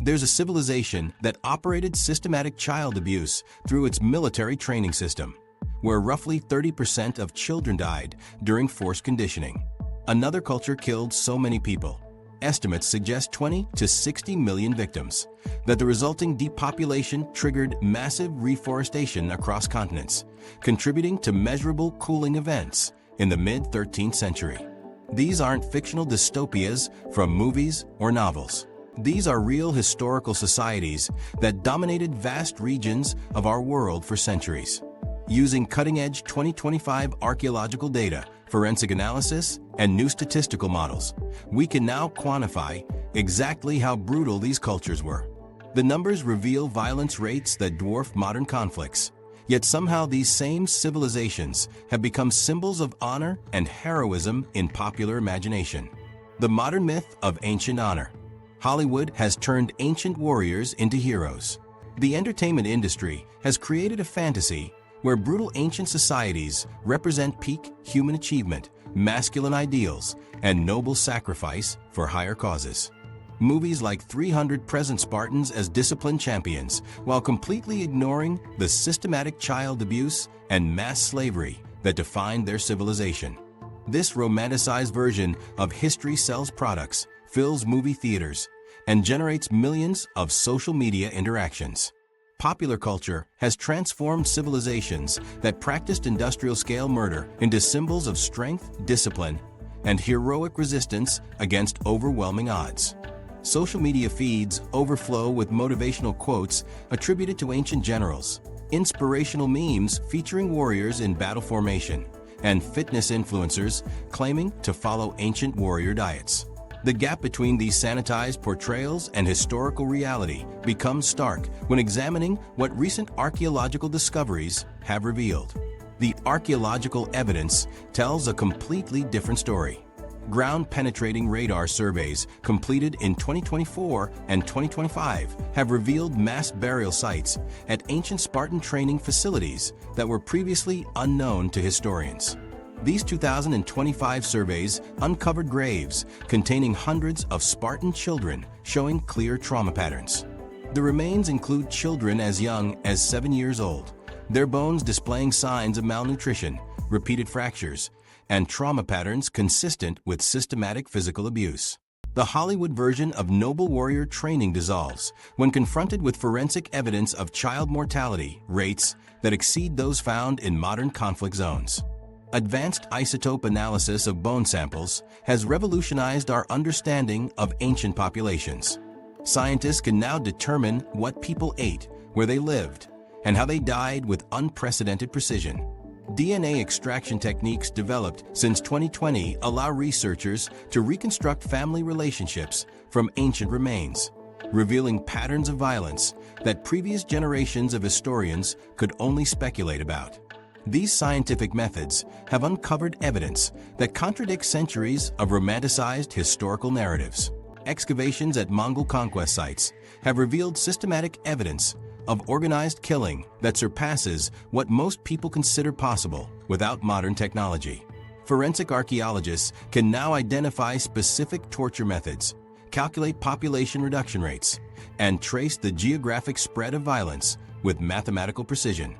There's a civilization that operated systematic child abuse through its military training system, where roughly 30% of children died during forced conditioning. Another culture killed so many people, estimates suggest 20 to 60 million victims, that the resulting depopulation triggered massive reforestation across continents, contributing to measurable cooling events in the mid-13th century. These aren't fictional dystopias from movies or novels. These are real historical societies that dominated vast regions of our world for centuries. Using cutting-edge 2025 archaeological data, forensic analysis, and new statistical models, we can now quantify exactly how brutal these cultures were. The numbers reveal violence rates that dwarf modern conflicts, yet somehow these same civilizations have become symbols of honor and heroism in popular imagination. The modern myth of ancient honor. Hollywood has turned ancient warriors into heroes. The entertainment industry has created a fantasy where brutal ancient societies represent peak human achievement, masculine ideals, and noble sacrifice for higher causes. Movies like 300 present Spartans as disciplined champions, while completely ignoring the systematic child abuse and mass slavery that defined their civilization. This romanticized version of history sells products, fills movie theaters, and generates millions of social media interactions. Popular culture has transformed civilizations that practiced industrial-scale murder into symbols of strength, discipline, and heroic resistance against overwhelming odds. Social media feeds overflow with motivational quotes attributed to ancient generals, inspirational memes featuring warriors in battle formation, and fitness influencers claiming to follow ancient warrior diets. The gap between these sanitized portrayals and historical reality becomes stark when examining what recent archaeological discoveries have revealed. The archaeological evidence tells a completely different story. Ground-penetrating radar surveys completed in 2024 and 2025 have revealed mass burial sites at ancient Spartan training facilities that were previously unknown to historians. These 2025 surveys uncovered graves containing hundreds of Spartan children showing clear trauma patterns. The remains include children as young as 7 years old, their bones displaying signs of malnutrition, repeated fractures, and trauma patterns consistent with systematic physical abuse. The Hollywood version of noble warrior training dissolves when confronted with forensic evidence of child mortality rates that exceed those found in modern conflict zones. Advanced isotope analysis of bone samples has revolutionized our understanding of ancient populations. Scientists can now determine what people ate, where they lived, and how they died with unprecedented precision. DNA extraction techniques developed since 2020 allow researchers to reconstruct family relationships from ancient remains, revealing patterns of violence that previous generations of historians could only speculate about. These scientific methods have uncovered evidence that contradicts centuries of romanticized historical narratives. Excavations at Mongol conquest sites have revealed systematic evidence of organized killing that surpasses what most people consider possible without modern technology. Forensic archaeologists can now identify specific torture methods, calculate population reduction rates, and trace the geographic spread of violence with mathematical precision.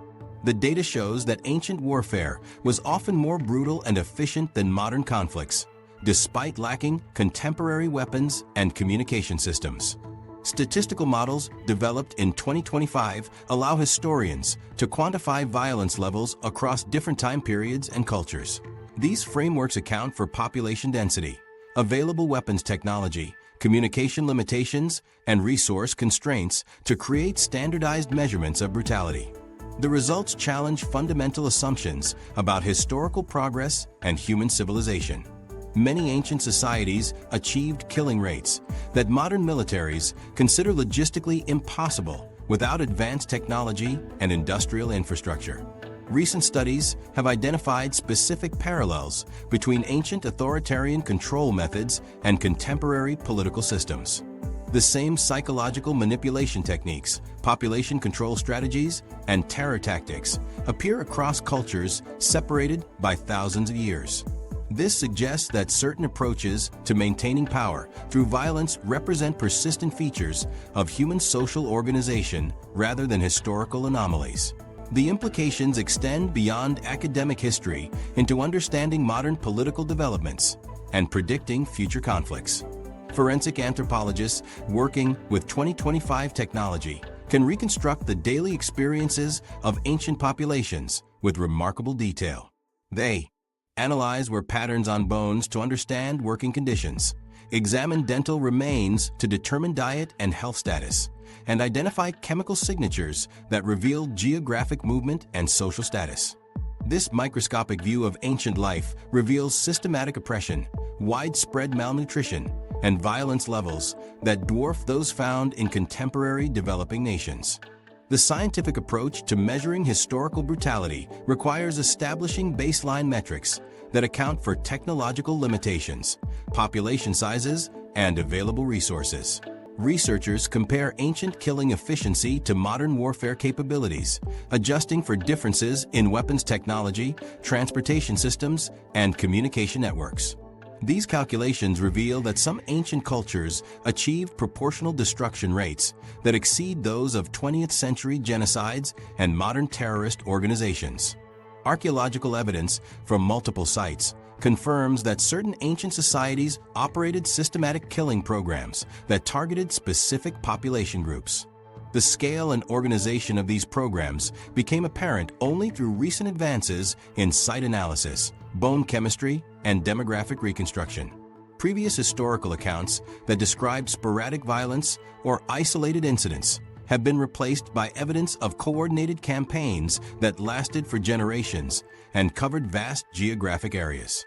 The data shows that ancient warfare was often more brutal and efficient than modern conflicts, despite lacking contemporary weapons and communication systems. Statistical models developed in 2025 allow historians to quantify violence levels across different time periods and cultures. These frameworks account for population density, available weapons technology, communication limitations, and resource constraints to create standardized measurements of brutality. The results challenge fundamental assumptions about historical progress and human civilization. Many ancient societies achieved killing rates that modern militaries consider logistically impossible without advanced technology and industrial infrastructure. Recent studies have identified specific parallels between ancient authoritarian control methods and contemporary political systems. The same psychological manipulation techniques, population control strategies, and terror tactics appear across cultures separated by thousands of years. This suggests that certain approaches to maintaining power through violence represent persistent features of human social organization rather than historical anomalies. The implications extend beyond academic history into understanding modern political developments and predicting future conflicts. Forensic anthropologists working with 2025 technology can reconstruct the daily experiences of ancient populations with remarkable detail. They analyze patterns on bones to understand working conditions, examine dental remains to determine diet and health status, and identify chemical signatures that reveal geographic movement and social status. This microscopic view of ancient life reveals systematic oppression, widespread malnutrition, and violence levels that dwarf those found in contemporary developing nations. The scientific approach to measuring historical brutality requires establishing baseline metrics that account for technological limitations, population sizes, and available resources. Researchers compare ancient killing efficiency to modern warfare capabilities, adjusting for differences in weapons technology, transportation systems, and communication networks. These calculations reveal that some ancient cultures achieved proportional destruction rates that exceed those of 20th century genocides and modern terrorist organizations. Archaeological evidence from multiple sites confirms that certain ancient societies operated systematic killing programs that targeted specific population groups. The scale and organization of these programs became apparent only through recent advances in site analysis, bone chemistry, and demographic reconstruction. Previous historical accounts that described sporadic violence or isolated incidents have been replaced by evidence of coordinated campaigns that lasted for generations and covered vast geographic areas.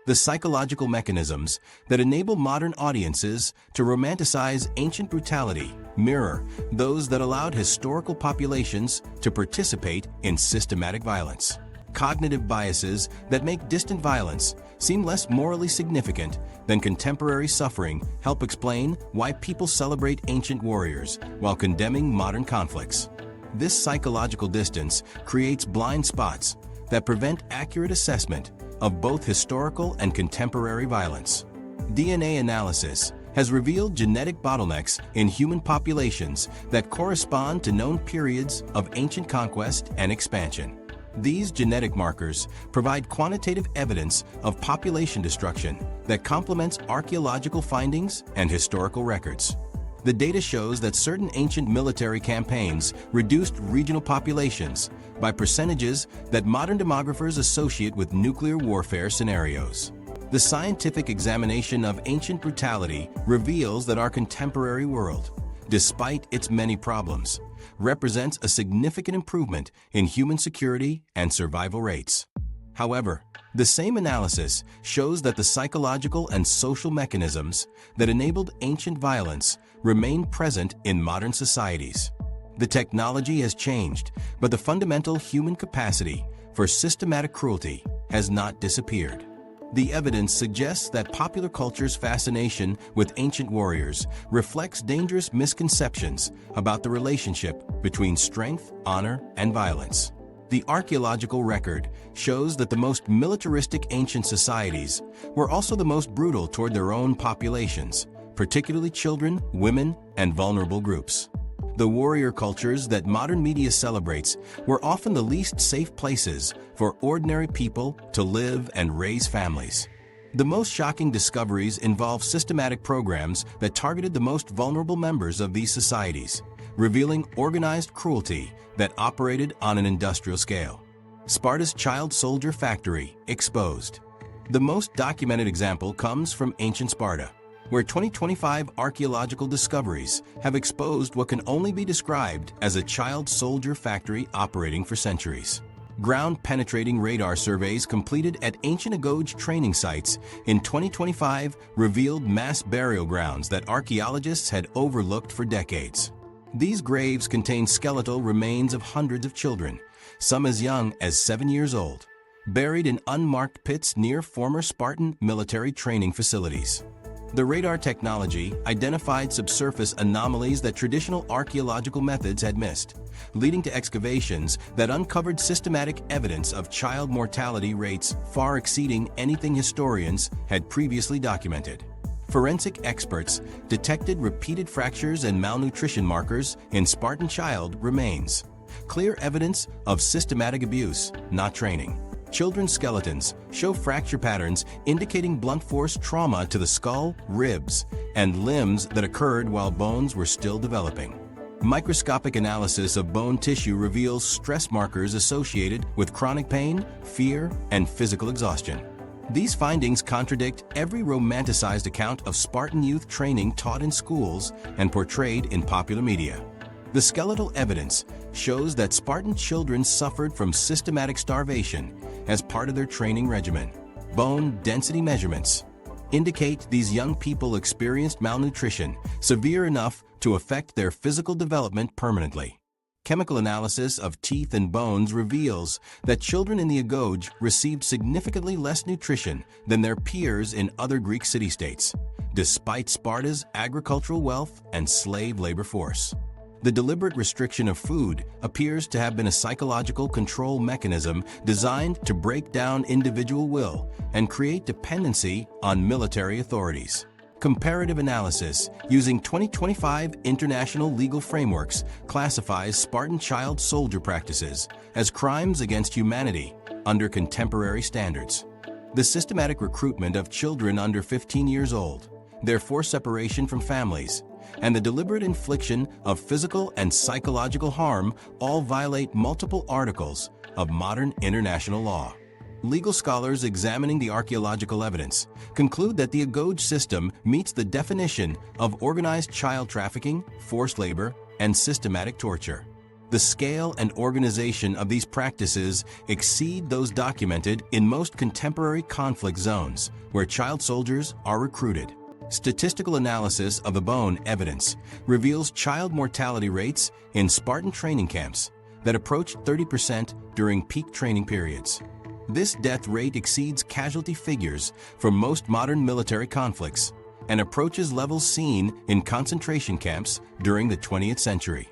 The psychological mechanisms that enable modern audiences to romanticize ancient brutality mirror those that allowed historical populations to participate in systematic violence. Cognitive biases that make distant violence seem less morally significant than contemporary suffering help explain why people celebrate ancient warriors while condemning modern conflicts. This psychological distance creates blind spots that prevent accurate assessment of both historical and contemporary violence. DNA analysis has revealed genetic bottlenecks in human populations that correspond to known periods of ancient conquest and expansion. These genetic markers provide quantitative evidence of population destruction that complements archaeological findings and historical records. The data shows that certain ancient military campaigns reduced regional populations by percentages that modern demographers associate with nuclear warfare scenarios. The scientific examination of ancient brutality reveals that our contemporary world, despite its many problems, represents a significant improvement in human security and survival rates. However, the same analysis shows that the psychological and social mechanisms that enabled ancient violence remain present in modern societies. The technology has changed, but the fundamental human capacity for systematic cruelty has not disappeared. The evidence suggests that popular culture's fascination with ancient warriors reflects dangerous misconceptions about the relationship between strength, honor, and violence. The archaeological record shows that the most militaristic ancient societies were also the most brutal toward their own populations, particularly children, women, and vulnerable groups. The warrior cultures that modern media celebrates were often the least safe places for ordinary people to live and raise families. The most shocking discoveries involve systematic programs that targeted the most vulnerable members of these societies, revealing organized cruelty that operated on an industrial scale. Sparta's child soldier factory exposed. The most documented example comes from ancient Sparta, where 2025 archaeological discoveries have exposed what can only be described as a child soldier factory operating for centuries. Ground-penetrating radar surveys completed at ancient AGOGE training sites in 2025 revealed mass burial grounds that archaeologists had overlooked for decades. These graves contain skeletal remains of hundreds of children, some as young as 7 years old, buried in unmarked pits near former Spartan military training facilities. The radar technology identified subsurface anomalies that traditional archaeological methods had missed, leading to excavations that uncovered systematic evidence of child mortality rates far exceeding anything historians had previously documented. Forensic experts detected repeated fractures and malnutrition markers in Spartan child remains, clear evidence of systematic abuse, not training. Children's skeletons show fracture patterns indicating blunt force trauma to the skull, ribs, and limbs that occurred while bones were still developing. Microscopic analysis of bone tissue reveals stress markers associated with chronic pain, fear, and physical exhaustion. These findings contradict every romanticized account of Spartan youth training taught in schools and portrayed in popular media. The skeletal evidence shows that Spartan children suffered from systematic starvation as part of their training regimen. Bone density measurements indicate these young people experienced malnutrition severe enough to affect their physical development permanently. Chemical analysis of teeth and bones reveals that children in the AGOGE received significantly less nutrition than their peers in other Greek city-states, despite Sparta's agricultural wealth and slave labor force. The deliberate restriction of food appears to have been a psychological control mechanism designed to break down individual will and create dependency on military authorities. Comparative analysis using 2025 international legal frameworks classifies Spartan child soldier practices as crimes against humanity under contemporary standards. The systematic recruitment of children under 15 years old, their forced separation from families, and the deliberate infliction of physical and psychological harm all violate multiple articles of modern international law. Legal scholars examining the archaeological evidence conclude that the AGOGE system meets the definition of organized child trafficking, forced labor, and systematic torture. The scale and organization of these practices exceed those documented in most contemporary conflict zones where child soldiers are recruited. Statistical analysis of the bone evidence reveals child mortality rates in Spartan training camps that approach 30% during peak training periods. This death rate exceeds casualty figures from most modern military conflicts and approaches levels seen in concentration camps during the 20th century.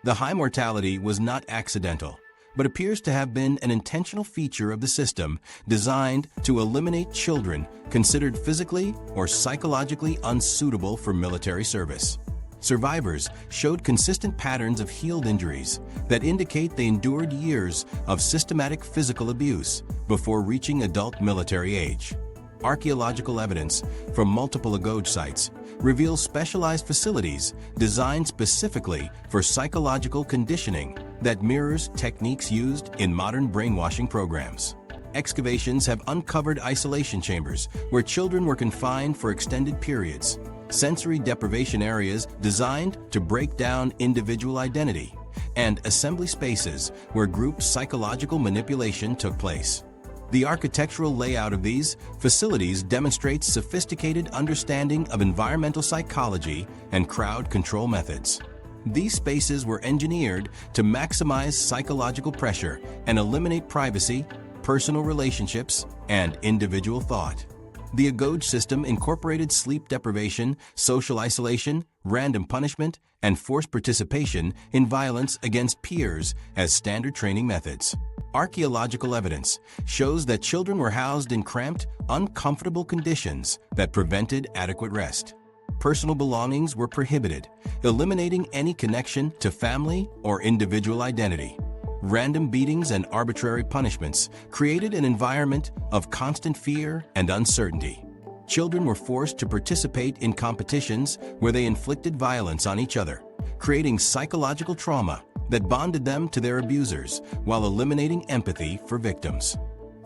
The high mortality was not accidental, but appears to have been an intentional feature of the system designed to eliminate children considered physically or psychologically unsuitable for military service. Survivors showed consistent patterns of healed injuries that indicate they endured years of systematic physical abuse before reaching adult military age. Archaeological evidence from multiple AGOGE sites reveals specialized facilities designed specifically for psychological conditioning that mirrors techniques used in modern brainwashing programs. Excavations have uncovered isolation chambers where children were confined for extended periods, sensory deprivation areas designed to break down individual identity, and assembly spaces where group psychological manipulation took place. The architectural layout of these facilities demonstrates sophisticated understanding of environmental psychology and crowd control methods. These spaces were engineered to maximize psychological pressure and eliminate privacy, personal relationships, and individual thought. The AGOGE system incorporated sleep deprivation, social isolation, random punishment, and forced participation in violence against peers as standard training methods. Archaeological evidence shows that children were housed in cramped, uncomfortable conditions that prevented adequate rest. Personal belongings were prohibited, eliminating any connection to family or individual identity. Random beatings and arbitrary punishments created an environment of constant fear and uncertainty. Children were forced to participate in competitions where they inflicted violence on each other, creating psychological trauma that bonded them to their abusers while eliminating empathy for victims.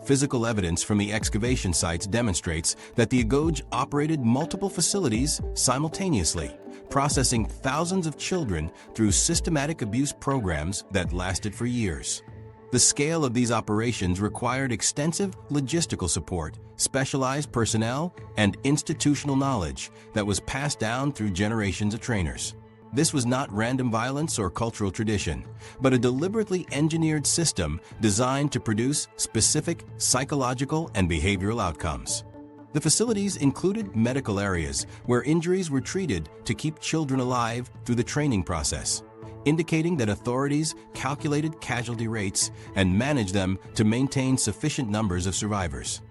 Physical evidence from the excavation sites demonstrates that the AGOGE operated multiple facilities simultaneously, processing thousands of children through systematic abuse programs that lasted for years. The scale of these operations required extensive logistical support, specialized personnel, and institutional knowledge that was passed down through generations of trainers. This was not random violence or cultural tradition, but a deliberately engineered system designed to produce specific psychological and behavioral outcomes. The The facilities included medical areas where injuries were treated to keep children alive through the training process, indicating that authorities calculated casualty rates and managed them to maintain sufficient numbers of survivors.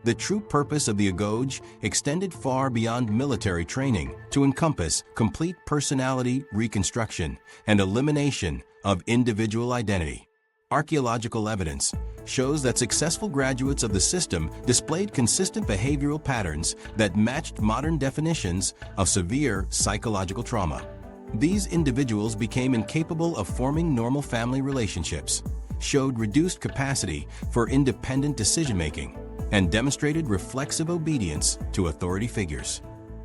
The true purpose of the AGOGE extended far beyond military training to encompass complete personality reconstruction and elimination of individual identity. Archaeological evidence shows that successful graduates of the system displayed consistent behavioral patterns that matched modern definitions of severe psychological trauma. These individuals became incapable of forming normal family relationships, showed reduced capacity for independent decision-making, and demonstrated reflexive obedience to authority figures.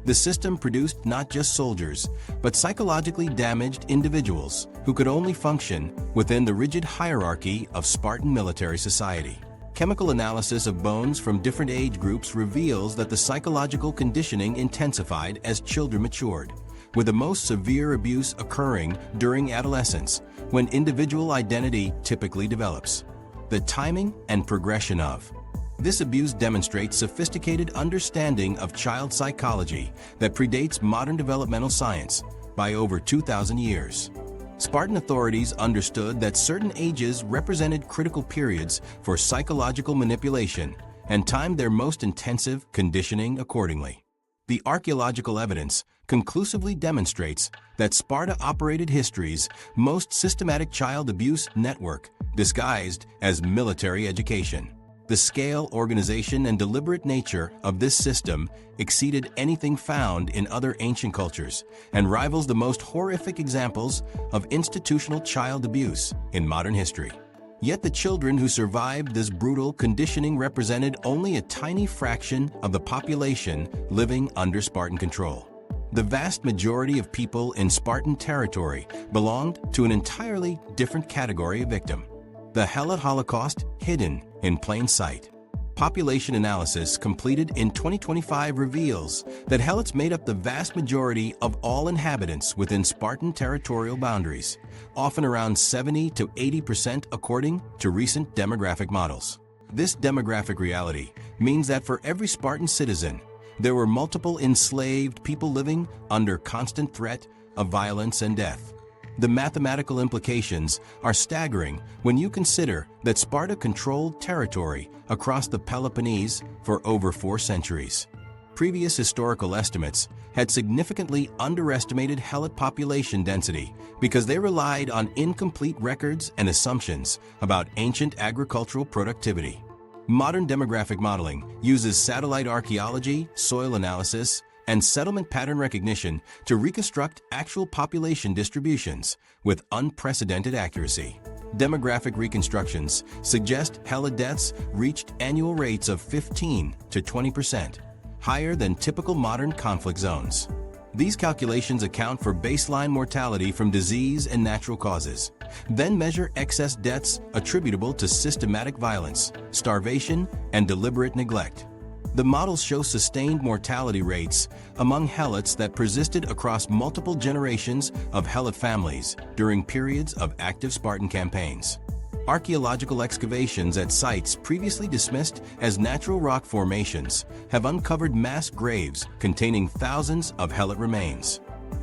The system produced not just soldiers, but psychologically damaged individuals who could only function within the rigid hierarchy of Spartan military society. Chemical analysis of bones from different age groups reveals that the psychological conditioning intensified as children matured, with the most severe abuse occurring during adolescence, when individual identity typically develops. The timing and progression of this abuse demonstrates sophisticated understanding of child psychology that predates modern developmental science by over 2,000 years. Spartan authorities understood that certain ages represented critical periods for psychological manipulation and timed their most intensive conditioning accordingly. The archaeological evidence conclusively demonstrates that Sparta operated history's most systematic child abuse network disguised as military education. The scale, organization, and deliberate nature of this system exceeded anything found in other ancient cultures and rivals the most horrific examples of institutional child abuse in modern history. Yet the children who survived this brutal conditioning represented only a tiny fraction of the population living under Spartan control. The vast majority of people in Spartan territory belonged to an entirely different category of victim: the Helot Holocaust, hidden in plain sight. Population analysis completed in 2025 reveals that Helots made up the vast majority of all inhabitants within Spartan territorial boundaries, often around 70 to 80% according to recent demographic models. This demographic reality means that for every Spartan citizen, there were multiple enslaved people living under constant threat of violence and death. The mathematical implications are staggering when you consider that Sparta controlled territory across the Peloponnese for over 4 centuries. Previous historical estimates had significantly underestimated Helot population density because they relied on incomplete records and assumptions about ancient agricultural productivity. Modern demographic modeling uses satellite archaeology, soil analysis, and settlement pattern recognition to reconstruct actual population distributions with unprecedented accuracy. Demographic reconstructions suggest Helot deaths reached annual rates of 15 to 20%, higher than typical modern conflict zones. These calculations account for baseline mortality from disease and natural causes, then measure excess deaths attributable to systematic violence, starvation, and deliberate neglect. The models show sustained mortality rates among Helots that persisted across multiple generations of Helot families during periods of active Spartan campaigns. Archaeological excavations at sites previously dismissed as natural rock formations have uncovered mass graves containing thousands of Helot remains.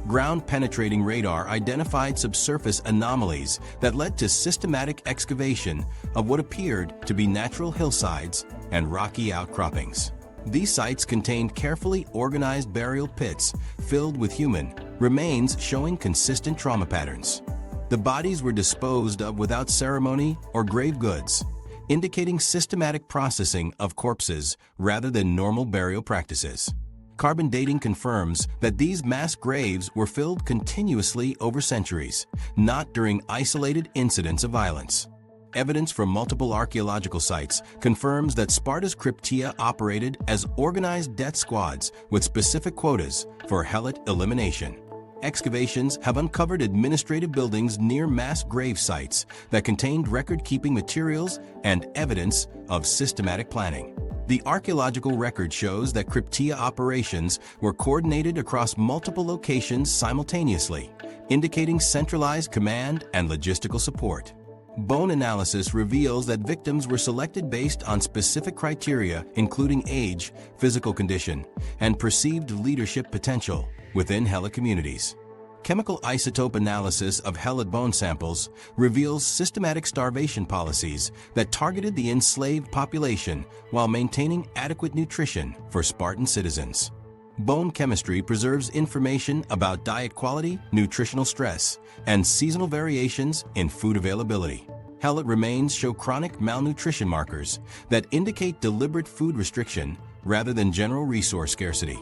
Ground-penetrating radar identified subsurface anomalies that led to systematic excavation of what appeared to be natural hillsides and rocky outcroppings. These sites contained carefully organized burial pits filled with human remains showing consistent trauma patterns. The bodies were disposed of without ceremony or grave goods, indicating systematic processing of corpses rather than normal burial practices. Carbon dating confirms that these mass graves were filled continuously over centuries, not during isolated incidents of violence. Evidence from multiple archaeological sites confirms that Sparta's cryptia operated as organized death squads with specific quotas for Helot elimination. Excavations have uncovered administrative buildings near mass grave sites that contained record-keeping materials and evidence of systematic planning. The archaeological record shows that cryptia operations were coordinated across multiple locations simultaneously, indicating centralized command and logistical support. Bone analysis reveals that victims were selected based on specific criteria including age, physical condition, and perceived leadership potential within Helot communities. Chemical isotope analysis of Helot bone samples reveals systematic starvation policies that targeted the enslaved population while maintaining adequate nutrition for Spartan citizens. Bone chemistry preserves information about diet quality, nutritional stress, and seasonal variations in food availability. Helot remains show chronic malnutrition markers that indicate deliberate food restriction rather than general resource scarcity.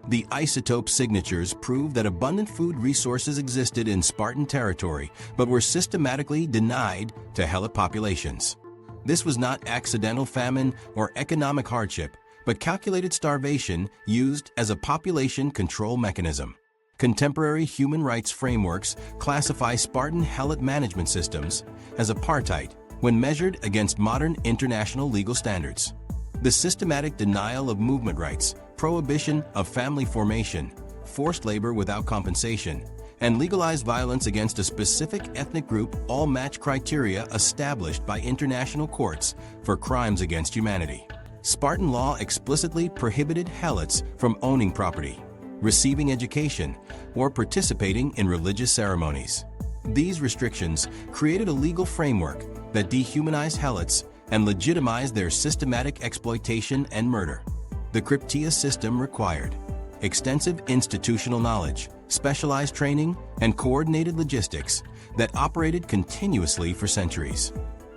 The isotope signatures prove that abundant food resources existed in Spartan territory but were systematically denied to Helot populations. This was not accidental famine or economic hardship, but calculated starvation used as a population control mechanism. Contemporary human rights frameworks classify Spartan Helot management systems as apartheid when measured against modern international legal standards. The systematic denial of movement rights, prohibition of family formation, forced labor without compensation, and legalized violence against a specific ethnic group all match criteria established by international courts for crimes against humanity. Spartan law explicitly prohibited Helots from owning property, receiving education, or participating in religious ceremonies. These restrictions created a legal framework that dehumanized Helots and legitimized their systematic exploitation and murder. The Cryptia system required extensive institutional knowledge, specialized training, and coordinated logistics that operated continuously for centuries.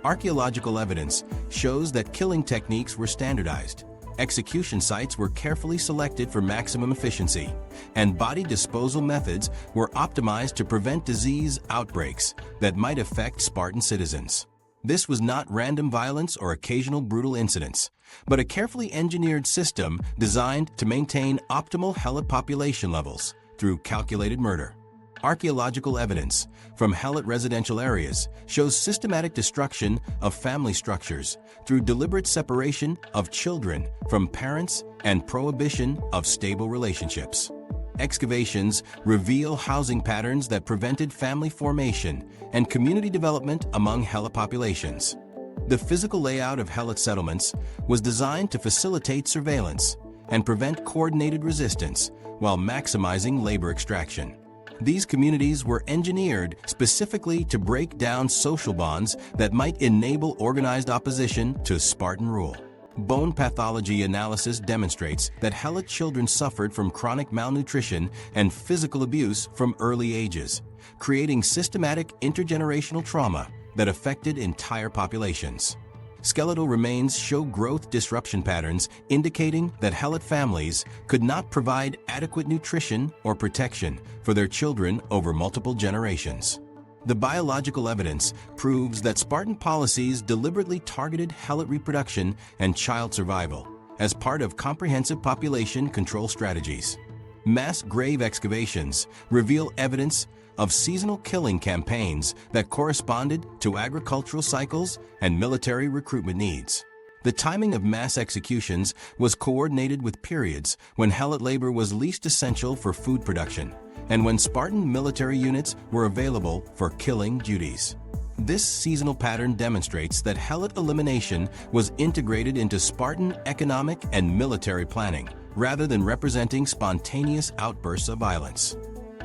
Archaeological evidence shows that killing techniques were standardized, execution sites were carefully selected for maximum efficiency, and body disposal methods were optimized to prevent disease outbreaks that might affect Spartan citizens. This was not random violence or occasional brutal incidents, but a carefully engineered system designed to maintain optimal Helot population levels through calculated murder. Archaeological evidence from Helot residential areas shows systematic destruction of family structures through deliberate separation of children from parents and prohibition of stable relationships. Excavations reveal housing patterns that prevented family formation and community development among Helot populations. The physical layout of Helot settlements was designed to facilitate surveillance and prevent coordinated resistance while maximizing labor extraction. These communities were engineered specifically to break down social bonds that might enable organized opposition to Spartan rule. Bone pathology analysis demonstrates that Helot children suffered from chronic malnutrition and physical abuse from early ages, creating systematic intergenerational trauma that affected entire populations. Skeletal remains show growth disruption patterns indicating that Helot families could not provide adequate nutrition or protection for their children over multiple generations. The biological evidence proves that Spartan policies deliberately targeted Helot reproduction and child survival as part of comprehensive population control strategies. Mass grave excavations reveal evidence of seasonal killing campaigns that corresponded to agricultural cycles and military recruitment needs. The timing of mass executions was coordinated with periods when Helot labor was least essential for food production and when Spartan military units were available for killing duties. This seasonal pattern demonstrates that Helot elimination was integrated into Spartan economic and military planning rather than representing spontaneous outbursts of violence.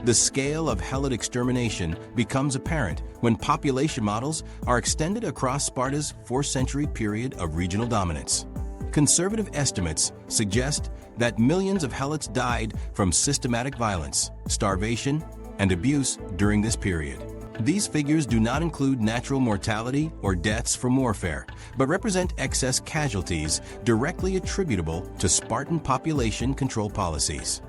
The scale of Helot extermination becomes apparent when population models are extended across Sparta's 4th century period of regional dominance. Conservative estimates suggest that millions of Helots died from systematic violence, starvation, and abuse during this period. These figures do not include natural mortality or deaths from warfare, but represent excess casualties directly attributable to Spartan population control policies.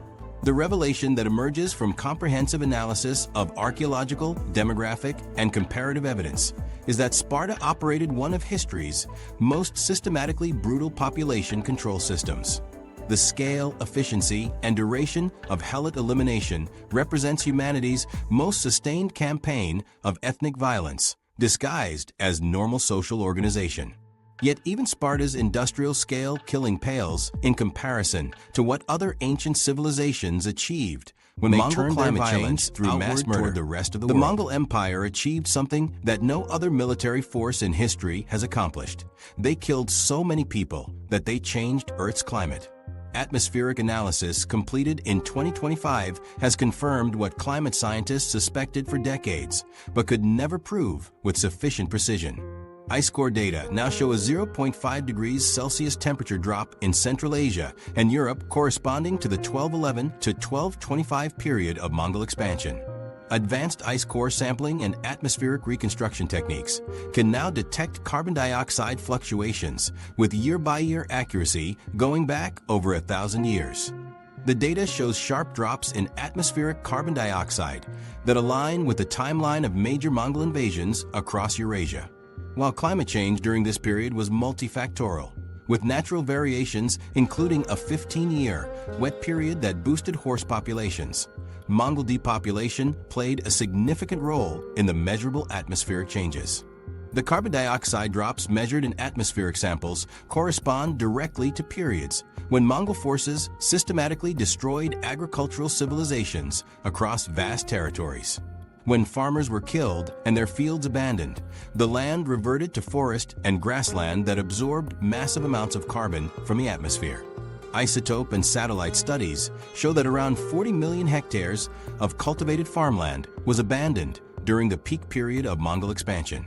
The revelation that emerges from comprehensive analysis of archaeological, demographic, and comparative evidence is that Sparta operated one of history's most systematically brutal population control systems. The scale, efficiency, and duration of Helot elimination represents humanity's most sustained campaign of ethnic violence, disguised as normal social organization. Yet even Sparta's industrial-scale killing pales in comparison to what other ancient civilizations achieved when they turned climate change through mass murder toward the rest of the world. The Mongol Empire achieved something that no other military force in history has accomplished. They killed so many people that they changed Earth's climate. Atmospheric analysis completed in 2025 has confirmed what climate scientists suspected for decades, but could never prove with sufficient precision. Ice core data now show a 0.5 degrees Celsius temperature drop in Central Asia and Europe corresponding to the 1211 to 1225 period of Mongol expansion. Advanced ice core sampling and atmospheric reconstruction techniques can now detect carbon dioxide fluctuations with year-by-year accuracy going back over 1,000 years. The data shows sharp drops in atmospheric carbon dioxide that align with the timeline of major Mongol invasions across Eurasia. While climate change during this period was multifactorial, with natural variations including a 15-year wet period that boosted horse populations, Mongol depopulation played a significant role in the measurable atmospheric changes. The carbon dioxide drops measured in atmospheric samples correspond directly to periods when Mongol forces systematically destroyed agricultural civilizations across vast territories. When farmers were killed and their fields abandoned, the land reverted to forest and grassland that absorbed massive amounts of carbon from the atmosphere. Isotope and satellite studies show that around 40 million hectares of cultivated farmland was abandoned during the peak period of Mongol expansion.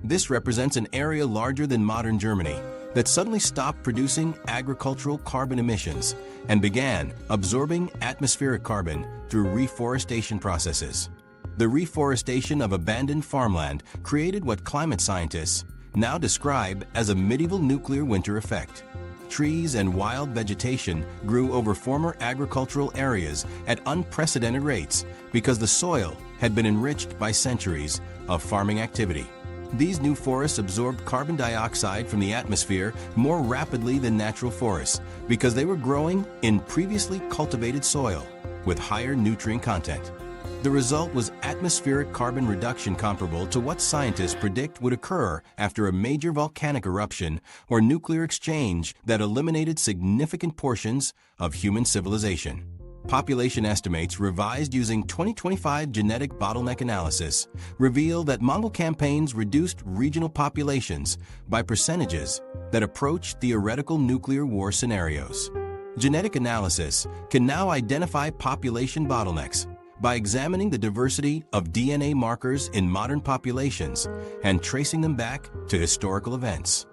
This represents an area larger than modern Germany that suddenly stopped producing agricultural carbon emissions and began absorbing atmospheric carbon through reforestation processes. The reforestation of abandoned farmland created what climate scientists now describe as a medieval nuclear winter effect. Trees and wild vegetation grew over former agricultural areas at unprecedented rates because the soil had been enriched by centuries of farming activity. These new forests absorbed carbon dioxide from the atmosphere more rapidly than natural forests because they were growing in previously cultivated soil with higher nutrient content. The result was atmospheric carbon reduction comparable to what scientists predict would occur after a major volcanic eruption or nuclear exchange that eliminated significant portions of human civilization. Population estimates revised using 2025 genetic bottleneck analysis reveal that Mongol campaigns reduced regional populations by percentages that approach theoretical nuclear war scenarios. Genetic analysis can now identify population bottlenecks by examining the diversity of DNA markers in modern populations and tracing them back to historical events.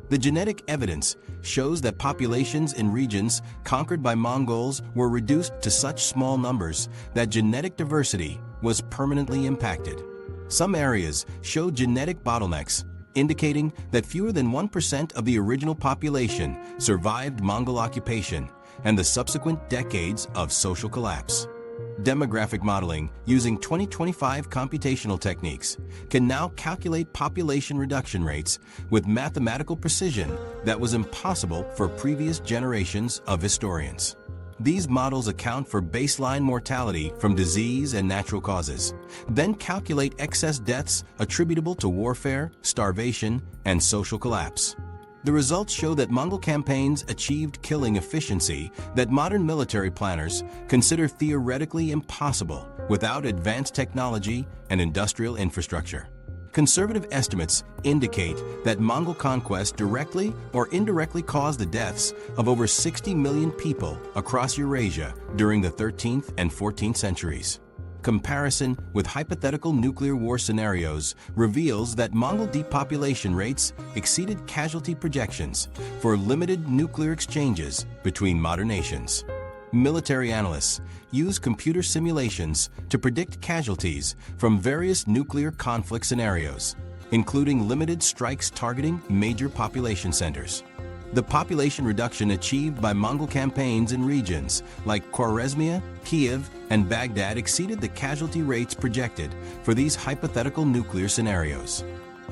The genetic evidence shows that populations in regions conquered by Mongols were reduced to such small numbers that genetic diversity was permanently impacted. Some areas show genetic bottlenecks, indicating that fewer than 1% of the original population survived Mongol occupation and the subsequent decades of social collapse. Demographic modeling using 2025 computational techniques can now calculate population reduction rates with mathematical precision that was impossible for previous generations of historians. These models account for baseline mortality from disease and natural causes, then calculate excess deaths attributable to warfare, starvation, and social collapse. The results show that Mongol campaigns achieved killing efficiency that modern military planners consider theoretically impossible without advanced technology and industrial infrastructure. Conservative estimates indicate that Mongol conquest directly or indirectly caused the deaths of over 60 million people across Eurasia during the 13th and 14th centuries. Comparison with hypothetical nuclear war scenarios reveals that Mongol depopulation rates exceeded casualty projections for limited nuclear exchanges between modern nations. Military analysts use computer simulations to predict casualties from various nuclear conflict scenarios, including limited strikes targeting major population centers. The population reduction achieved by Mongol campaigns in regions like Khwarezmia, Kiev, and Baghdad exceeded the casualty rates projected for these hypothetical nuclear scenarios.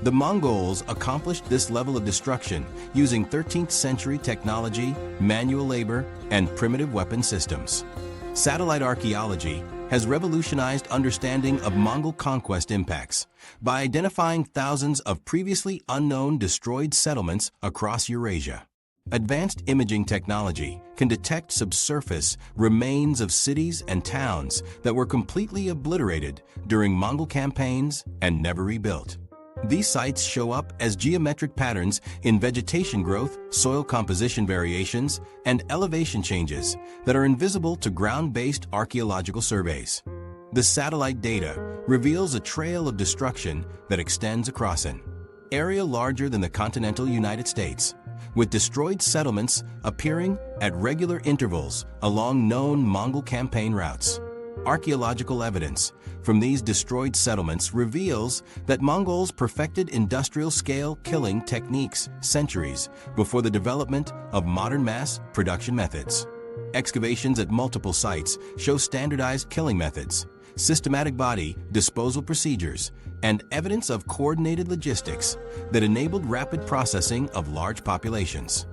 The Mongols accomplished this level of destruction using 13th century technology, manual labor, and primitive weapon systems. Satellite archaeology has revolutionized understanding of Mongol conquest impacts by identifying thousands of previously unknown destroyed settlements across Eurasia. Advanced imaging technology can detect subsurface remains of cities and towns that were completely obliterated during Mongol campaigns and never rebuilt. These sites show up as geometric patterns in vegetation growth, soil composition variations, and elevation changes that are invisible to ground-based archaeological surveys. The satellite data reveals a trail of destruction that extends across an area larger than the continental United States, with destroyed settlements appearing at regular intervals along known Mongol campaign routes. Archaeological evidence from these destroyed settlements reveals that Mongols perfected industrial-scale killing techniques centuries before the development of modern mass production methods. Excavations at multiple sites show standardized killing methods, systematic body disposal procedures, and evidence of coordinated logistics that enabled rapid processing of large populations.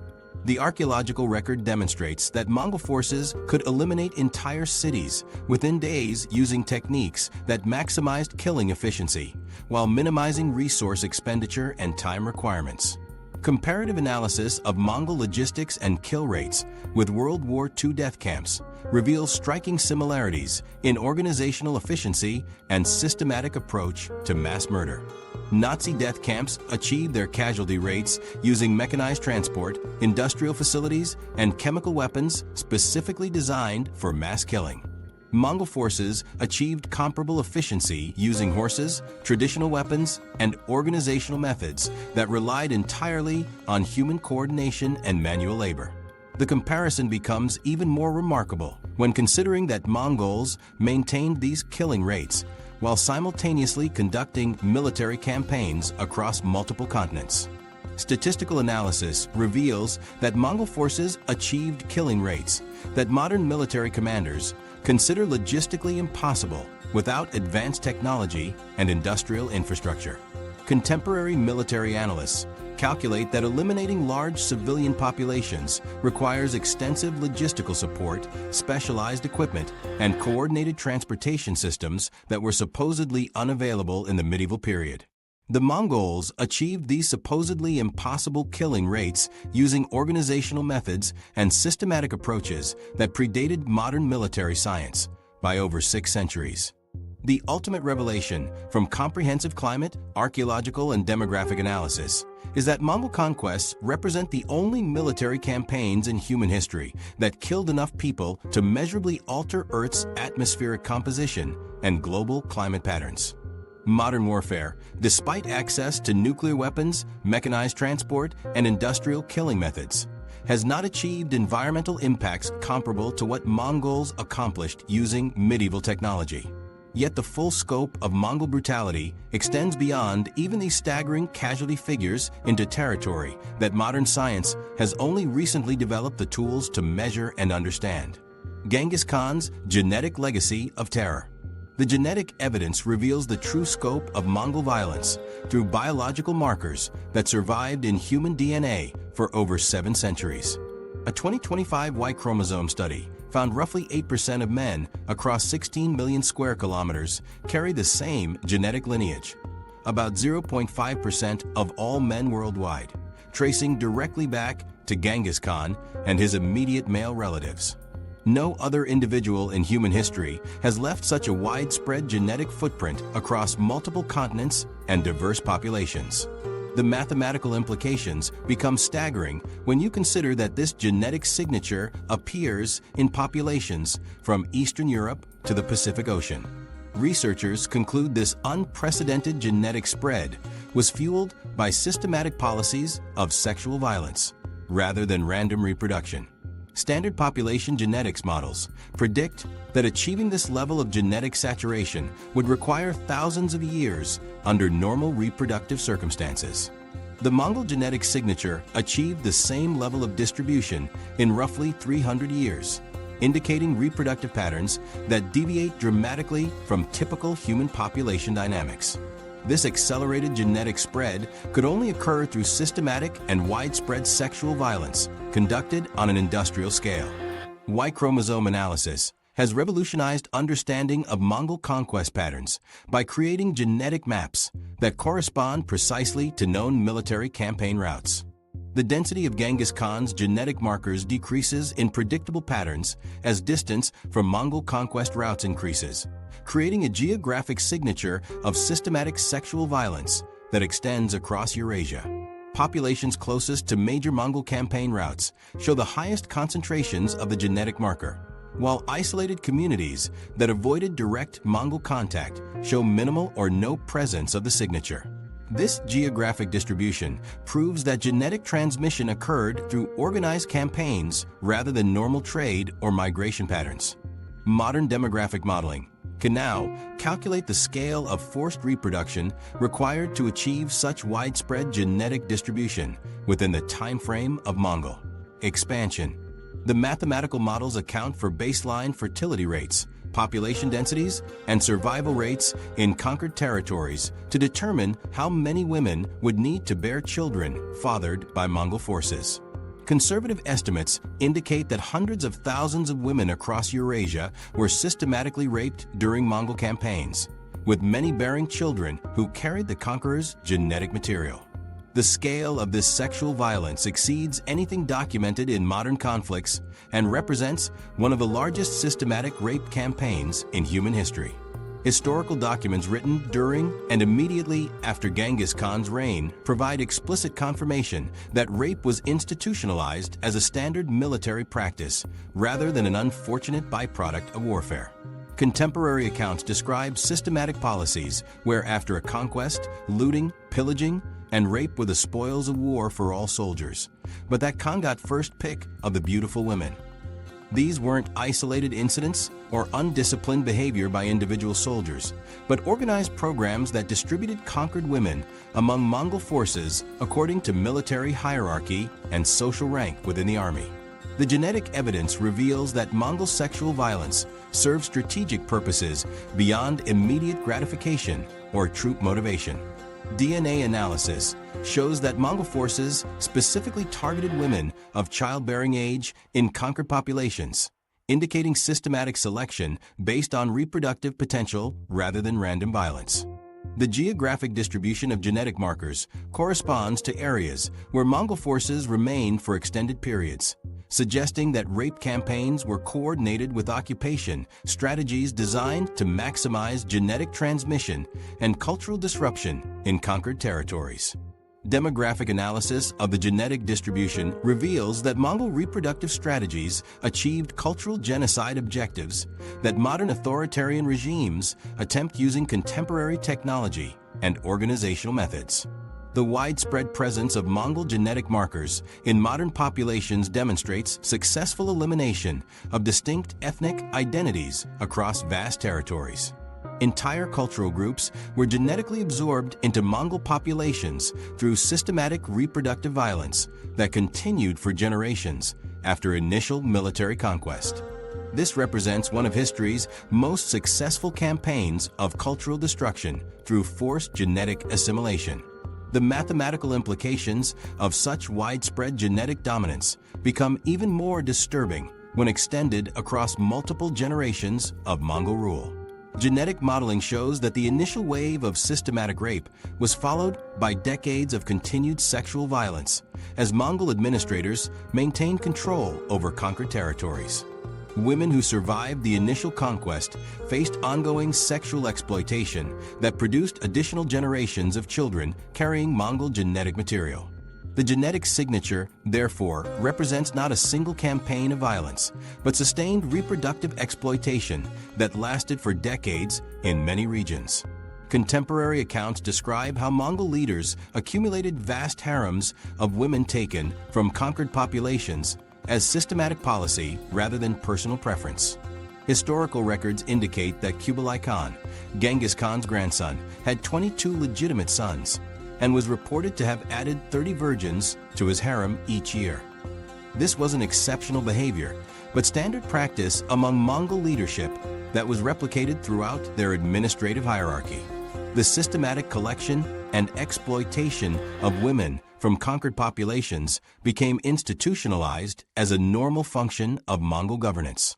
The archaeological record demonstrates that Mongol forces could eliminate entire cities within days using techniques that maximized killing efficiency while minimizing resource expenditure and time requirements. Comparative analysis of Mongol logistics and kill rates with World War II death camps reveals striking similarities in organizational efficiency and systematic approach to mass murder. Nazi death camps achieved their casualty rates using mechanized transport, industrial facilities, and chemical weapons specifically designed for mass killing. Mongol forces achieved comparable efficiency using horses, traditional weapons, and organizational methods that relied entirely on human coordination and manual labor. The comparison becomes even more remarkable when considering that Mongols maintained these killing rates while simultaneously conducting military campaigns across multiple continents. Statistical analysis reveals that Mongol forces achieved killing rates that modern military commanders consider logistically impossible without advanced technology and industrial infrastructure. Contemporary military analysts calculate that eliminating large civilian populations requires extensive logistical support, specialized equipment, and coordinated transportation systems that were supposedly unavailable in the medieval period. The Mongols achieved these supposedly impossible killing rates using organizational methods and systematic approaches that predated modern military science by over 6 centuries. The ultimate revelation from comprehensive climate, archaeological, and demographic analysis is that Mongol conquests represent the only military campaigns in human history that killed enough people to measurably alter Earth's atmospheric composition and global climate patterns. Modern warfare, despite access to nuclear weapons, mechanized transport, and industrial killing methods, has not achieved environmental impacts comparable to what Mongols accomplished using medieval technology. Yet the full scope of Mongol brutality extends beyond even these staggering casualty figures into territory that modern science has only recently developed the tools to measure and understand. Genghis Khan's genetic legacy of terror. The genetic evidence reveals the true scope of Mongol violence through biological markers that survived in human DNA for over 7 centuries. A 2025 Y chromosome study found roughly 8% of men across 16 million square kilometers carry the same genetic lineage, about 0.5% of all men worldwide, tracing directly back to Genghis Khan and his immediate male relatives. No other individual in human history has left such a widespread genetic footprint across multiple continents and diverse populations. The mathematical implications become staggering when you consider that this genetic signature appears in populations from Eastern Europe to the Pacific Ocean. Researchers conclude this unprecedented genetic spread was fueled by systematic policies of sexual violence rather than random reproduction. Standard population genetics models predict that achieving this level of genetic saturation would require thousands of years under normal reproductive circumstances. The Mongol genetic signature achieved the same level of distribution in roughly 300 years, indicating reproductive patterns that deviate dramatically from typical human population dynamics. This accelerated genetic spread could only occur through systematic and widespread sexual violence conducted on an industrial scale. Y chromosome analysis has revolutionized understanding of Mongol conquest patterns by creating genetic maps that correspond precisely to known military campaign routes. The density of Genghis Khan's genetic markers decreases in predictable patterns as distance from Mongol conquest routes increases, creating a geographic signature of systematic sexual violence that extends across Eurasia. Populations closest to major Mongol campaign routes show the highest concentrations of the genetic marker, while isolated communities that avoided direct Mongol contact show minimal or no presence of the signature. This geographic distribution proves that genetic transmission occurred through organized campaigns rather than normal trade or migration patterns. Modern demographic modeling can now calculate the scale of forced reproduction required to achieve such widespread genetic distribution within the time frame of Mongol expansion. The mathematical models account for baseline fertility rates, population densities, and survival rates in conquered territories to determine how many women would need to bear children fathered by Mongol forces. Conservative estimates indicate that hundreds of thousands of women across Eurasia were systematically raped during Mongol campaigns, with many bearing children who carried the conqueror's genetic material. The scale of this sexual violence exceeds anything documented in modern conflicts and represents one of the largest systematic rape campaigns in human history. Historical documents written during and immediately after Genghis Khan's reign provide explicit confirmation that rape was institutionalized as a standard military practice rather than an unfortunate byproduct of warfare. Contemporary accounts describe systematic policies where, after a conquest, looting, pillaging, and rape were the spoils of war for all soldiers, but that Khan got first pick of the beautiful women. These weren't isolated incidents or undisciplined behavior by individual soldiers, but organized programs that distributed conquered women among Mongol forces according to military hierarchy and social rank within the army. The genetic evidence reveals that Mongol sexual violence served strategic purposes beyond immediate gratification or troop motivation. DNA analysis shows that Mongol forces specifically targeted women of childbearing age in conquered populations, indicating systematic selection based on reproductive potential rather than random violence. The geographic distribution of genetic markers corresponds to areas where Mongol forces remained for extended periods, suggesting that rape campaigns were coordinated with occupation strategies designed to maximize genetic transmission and cultural disruption in conquered territories. Demographic analysis of the genetic distribution reveals that Mongol reproductive strategies achieved cultural genocide objectives that modern authoritarian regimes attempt using contemporary technology and organizational methods. The widespread presence of Mongol genetic markers in modern populations demonstrates successful elimination of distinct ethnic identities across vast territories. Entire cultural groups were genetically absorbed into Mongol populations through systematic reproductive violence that continued for generations after initial military conquest. This represents one of history's most successful campaigns of cultural destruction through forced genetic assimilation. The mathematical implications of such widespread genetic dominance become even more disturbing when extended across multiple generations of Mongol rule. Genetic modeling shows that the initial wave of systematic rape was followed by decades of continued sexual violence as Mongol administrators maintained control over conquered territories. Women who survived the initial conquest faced ongoing sexual exploitation that produced additional generations of children carrying Mongol genetic material. The genetic signature, therefore, represents not a single campaign of violence, but sustained reproductive exploitation that lasted for decades in many regions. Contemporary accounts describe how Mongol leaders accumulated vast harems of women taken from conquered populations as systematic policy rather than personal preference. Historical records indicate that Kublai Khan, Genghis Khan's grandson, had 22 legitimate sons and was reported to have added 30 virgins to his harem each year. This wasn't exceptional behavior, but standard practice among Mongol leadership that was replicated throughout their administrative hierarchy. The systematic collection and exploitation of women from conquered populations became institutionalized as a normal function of Mongol governance.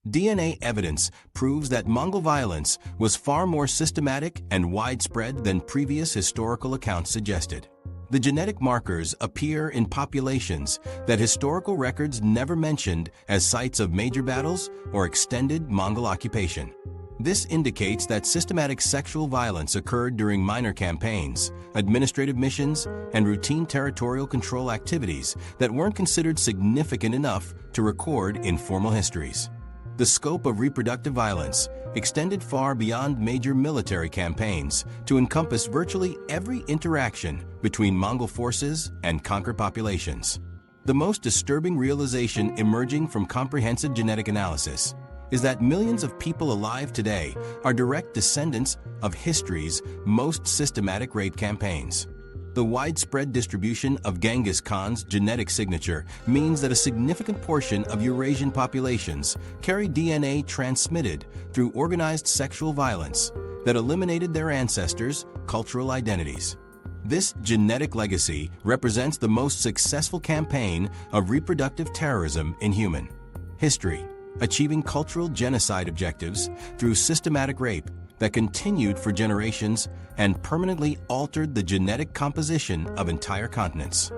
DNA evidence proves that Mongol violence was far more systematic and widespread than previous historical accounts suggested. The genetic markers appear in populations that historical records never mentioned as sites of major battles or extended Mongol occupation. This indicates that systematic sexual violence occurred during minor campaigns, administrative missions, and routine territorial control activities that weren't considered significant enough to record in formal histories. The scope of reproductive violence extended far beyond major military campaigns to encompass virtually every interaction between Mongol forces and conquered populations. The most disturbing realization emerging from comprehensive genetic analysis is that millions of people alive today are direct descendants of history's most systematic rape campaigns. The widespread distribution of Genghis Khan's genetic signature means that a significant portion of Eurasian populations carry DNA transmitted through organized sexual violence that eliminated their ancestors' cultural identities. This genetic legacy represents the most successful campaign of reproductive terrorism in human history, achieving cultural genocide objectives through systematic rape that continued for generations and permanently altered the genetic composition of entire continents.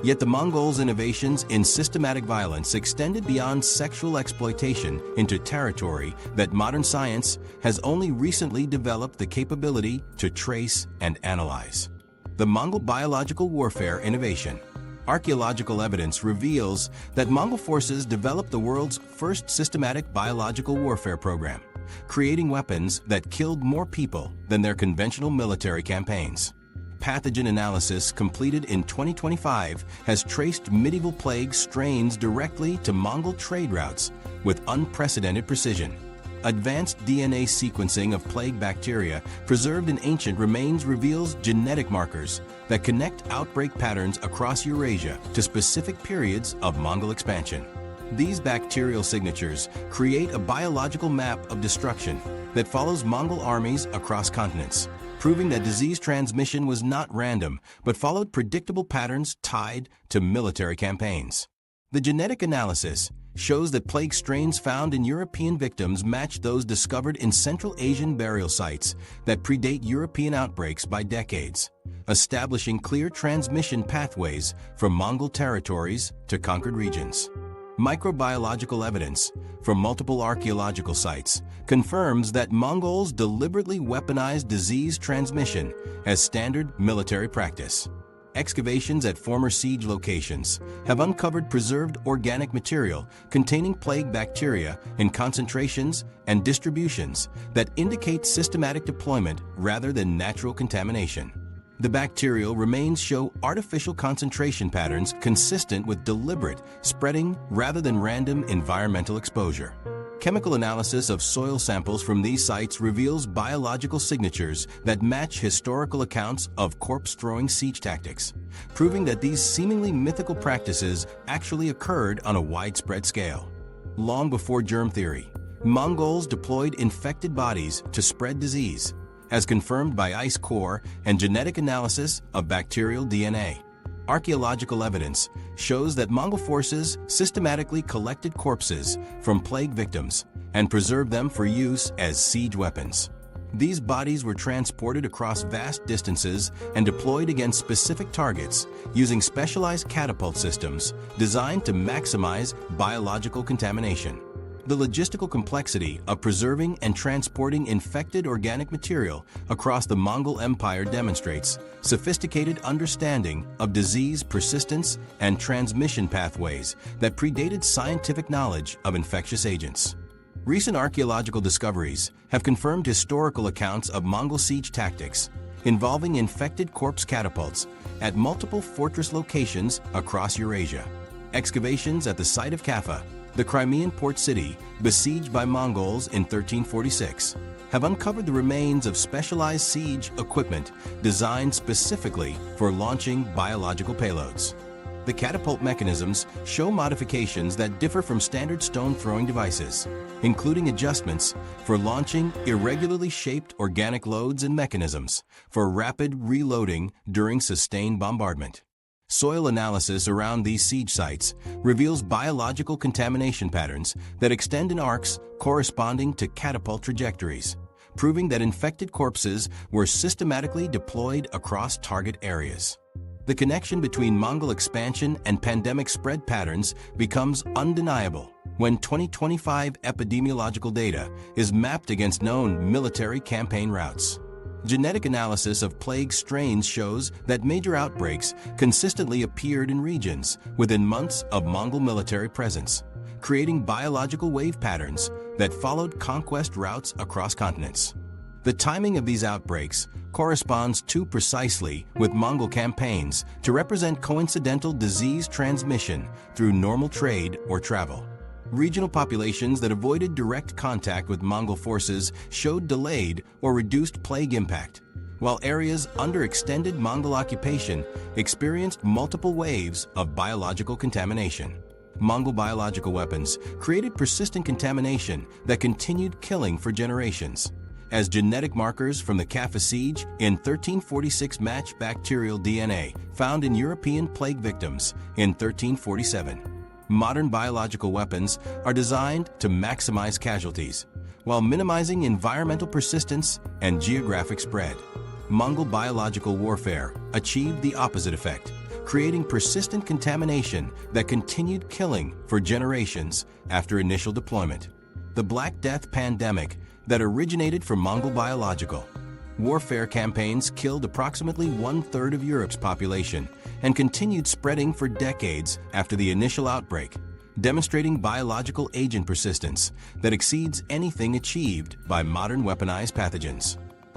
Yet the Mongols' innovations in systematic violence extended beyond sexual exploitation into territory that modern science has only recently developed the capability to trace and analyze. The Mongol biological warfare innovation. Archaeological evidence reveals that Mongol forces developed the world's first systematic biological warfare program, creating weapons that killed more people than their conventional military campaigns. Pathogen analysis completed in 2025 has traced medieval plague strains directly to Mongol trade routes with unprecedented precision. Advanced DNA sequencing of plague bacteria preserved in ancient remains reveals genetic markers that connect outbreak patterns across Eurasia to specific periods of Mongol expansion. These bacterial signatures create a biological map of destruction that follows Mongol armies across continents, proving that disease transmission was not random but followed predictable patterns tied to military campaigns. The genetic analysis shows that plague strains found in European victims match those discovered in Central Asian burial sites that predate European outbreaks by decades, establishing clear transmission pathways from Mongol territories to conquered regions. Microbiological evidence from multiple archaeological sites confirms that Mongols deliberately weaponized disease transmission as standard military practice. Excavations at former siege locations have uncovered preserved organic material containing plague bacteria in concentrations and distributions that indicate systematic deployment rather than natural contamination. The bacterial remains show artificial concentration patterns consistent with deliberate spreading rather than random environmental exposure. Chemical analysis of soil samples from these sites reveals biological signatures that match historical accounts of corpse-throwing siege tactics, proving that these seemingly mythical practices actually occurred on a widespread scale. Long before germ theory, Mongols deployed infected bodies to spread disease, as confirmed by ice core and genetic analysis of bacterial DNA. Archaeological evidence shows that Mongol forces systematically collected corpses from plague victims and preserved them for use as siege weapons. These bodies were transported across vast distances and deployed against specific targets using specialized catapult systems designed to maximize biological contamination. The logistical complexity of preserving and transporting infected organic material across the Mongol Empire demonstrates sophisticated understanding of disease persistence and transmission pathways that predated scientific knowledge of infectious agents. Recent archaeological discoveries have confirmed historical accounts of Mongol siege tactics involving infected corpse catapults at multiple fortress locations across Eurasia. Excavations at the site of Kaffa, the Crimean port city besieged by Mongols in 1346, have uncovered the remains of specialized siege equipment designed specifically for launching biological payloads. The catapult mechanisms show modifications that differ from standard stone-throwing devices, including adjustments for launching irregularly shaped organic loads and mechanisms for rapid reloading during sustained bombardment. Soil analysis around these siege sites reveals biological contamination patterns that extend in arcs corresponding to catapult trajectories, proving that infected corpses were systematically deployed across target areas. The connection between Mongol expansion and pandemic spread patterns becomes undeniable when 2025 epidemiological data is mapped against known military campaign routes. Genetic analysis of plague strains shows that major outbreaks consistently appeared in regions within months of Mongol military presence, creating biological wave patterns that followed conquest routes across continents. The timing of these outbreaks corresponds too precisely with Mongol campaigns to represent coincidental disease transmission through normal trade or travel. Regional populations that avoided direct contact with Mongol forces showed delayed or reduced plague impact, while areas under extended Mongol occupation experienced multiple waves of biological contamination. Mongol biological weapons created persistent contamination that continued killing for generations, as genetic markers from the Kaffa siege in 1346 match bacterial DNA found in European plague victims in 1347. Modern biological weapons are designed to maximize casualties while minimizing environmental persistence and geographic spread. Mongol biological warfare achieved the opposite effect, creating persistent contamination that continued killing for generations after initial deployment. The Black Death pandemic that originated from Mongol biological warfare campaigns killed approximately 1/3 of Europe's population and continued spreading for decades after the initial outbreak, demonstrating biological agent persistence that exceeds anything achieved by modern weaponized pathogens.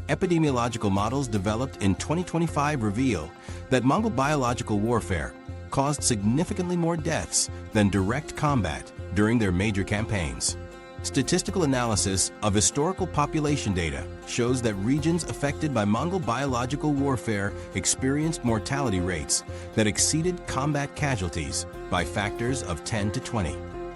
Epidemiological models developed in 2025 reveal that Mongol biological warfare caused significantly more deaths than direct combat during their major campaigns. Statistical analysis of historical population data shows that regions affected by Mongol biological warfare experienced mortality rates that exceeded combat casualties by factors of 10 to 20.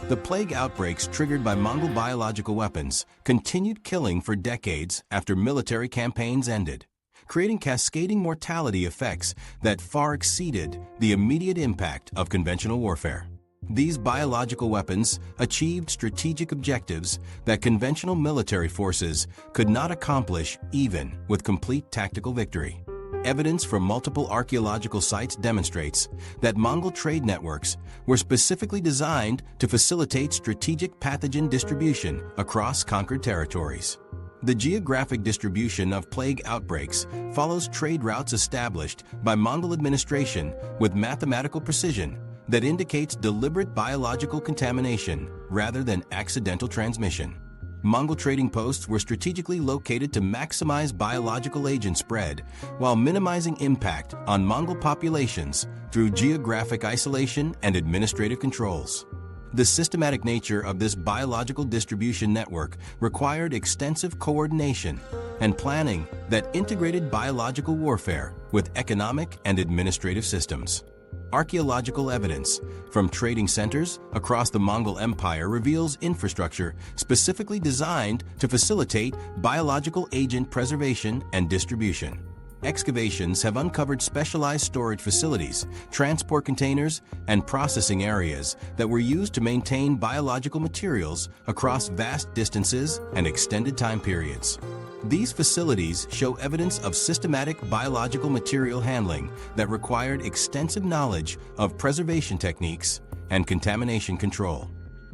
The plague outbreaks triggered by Mongol biological weapons continued killing for decades after military campaigns ended, creating cascading mortality effects that far exceeded the immediate impact of conventional warfare. These biological weapons achieved strategic objectives that conventional military forces could not accomplish even with complete tactical victory. Evidence from multiple archaeological sites demonstrates that Mongol trade networks were specifically designed to facilitate strategic pathogen distribution across conquered territories. The geographic distribution of plague outbreaks follows trade routes established by Mongol administration with mathematical precision that indicates deliberate biological contamination rather than accidental transmission. Mongol trading posts were strategically located to maximize biological agent spread while minimizing impact on Mongol populations through geographic isolation and administrative controls. The systematic nature of this biological distribution network required extensive coordination and planning that integrated biological warfare with economic and administrative systems. Archaeological evidence from trading centers across the Mongol Empire reveals infrastructure specifically designed to facilitate biological agent preservation and distribution. Excavations have uncovered specialized storage facilities, transport containers, and processing areas that were used to maintain biological materials across vast distances and extended time periods. These facilities show evidence of systematic biological material handling that required extensive knowledge of preservation techniques and contamination control.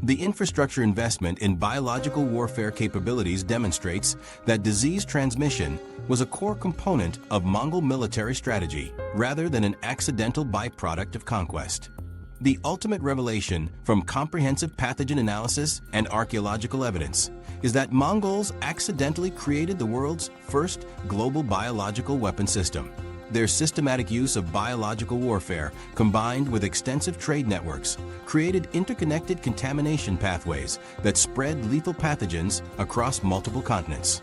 The infrastructure investment in biological warfare capabilities demonstrates that disease transmission was a core component of Mongol military strategy rather than an accidental byproduct of conquest. The ultimate revelation from comprehensive pathogen analysis and archaeological evidence is that Mongols accidentally created the world's first global biological weapon system. Their systematic use of biological warfare, combined with extensive trade networks, created interconnected contamination pathways that spread lethal pathogens across multiple continents.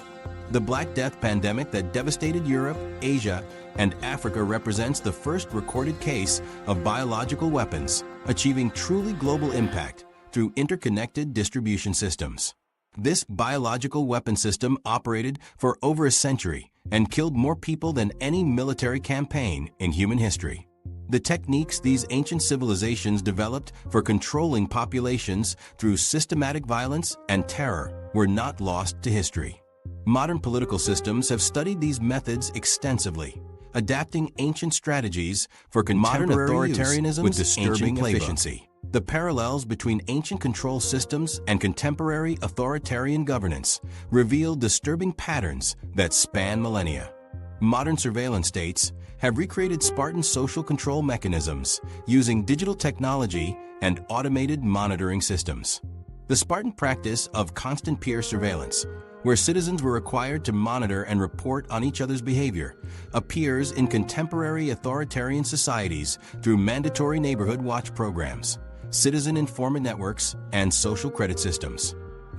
The Black Death pandemic that devastated Europe, Asia, and Africa represents the first recorded case of biological weapons achieving truly global impact through interconnected distribution systems. This biological weapon system operated for over a century and killed more people than any military campaign in human history. The techniques these ancient civilizations developed for controlling populations through systematic violence and terror were not lost to history. Modern political systems have studied these methods extensively, adapting ancient strategies for contemporary authoritarianism with disturbing efficiency. The parallels between ancient control systems and contemporary authoritarian governance reveal disturbing patterns that span millennia. Modern surveillance states have recreated Spartan social control mechanisms using digital technology and automated monitoring systems. The Spartan practice of constant peer surveillance, where citizens were required to monitor and report on each other's behavior, appears in contemporary authoritarian societies through mandatory neighborhood watch programs, citizen informant networks, and social credit systems.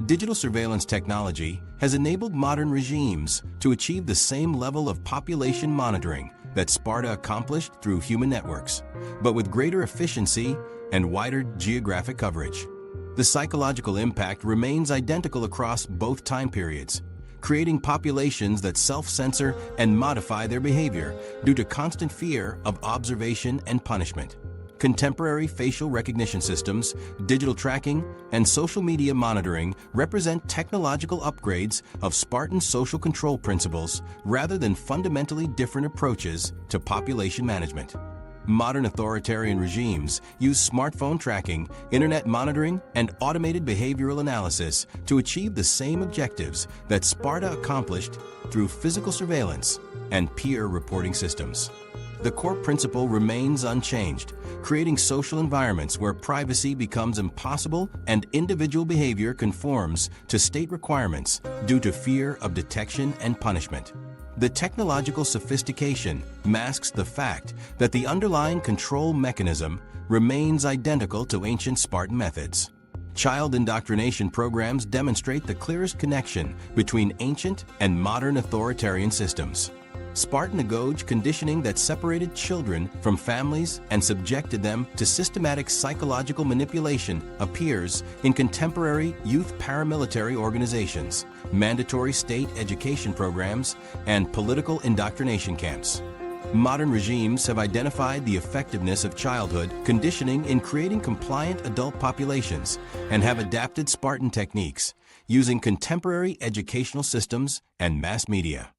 Digital surveillance technology has enabled modern regimes to achieve the same level of population monitoring that Sparta accomplished through human networks, but with greater efficiency and wider geographic coverage. The psychological impact remains identical across both time periods, creating populations that self-censor and modify their behavior due to constant fear of observation and punishment. Contemporary facial recognition systems, digital tracking, and social media monitoring represent technological upgrades of Spartan social control principles rather than fundamentally different approaches to population management. Modern authoritarian regimes use smartphone tracking, internet monitoring, and automated behavioral analysis to achieve the same objectives that Sparta accomplished through physical surveillance and peer reporting systems. The core principle remains unchanged, creating social environments where privacy becomes impossible and individual behavior conforms to state requirements due to fear of detection and punishment. The technological sophistication masks the fact that the underlying control mechanism remains identical to ancient Spartan methods. Child indoctrination programs demonstrate the clearest connection between ancient and modern authoritarian systems. Spartan AGOGE conditioning that separated children from families and subjected them to systematic psychological manipulation appears in contemporary youth paramilitary organizations, mandatory state education programs, and political indoctrination camps. Modern regimes have identified the effectiveness of childhood conditioning in creating compliant adult populations and have adapted Spartan techniques using contemporary educational systems and mass media.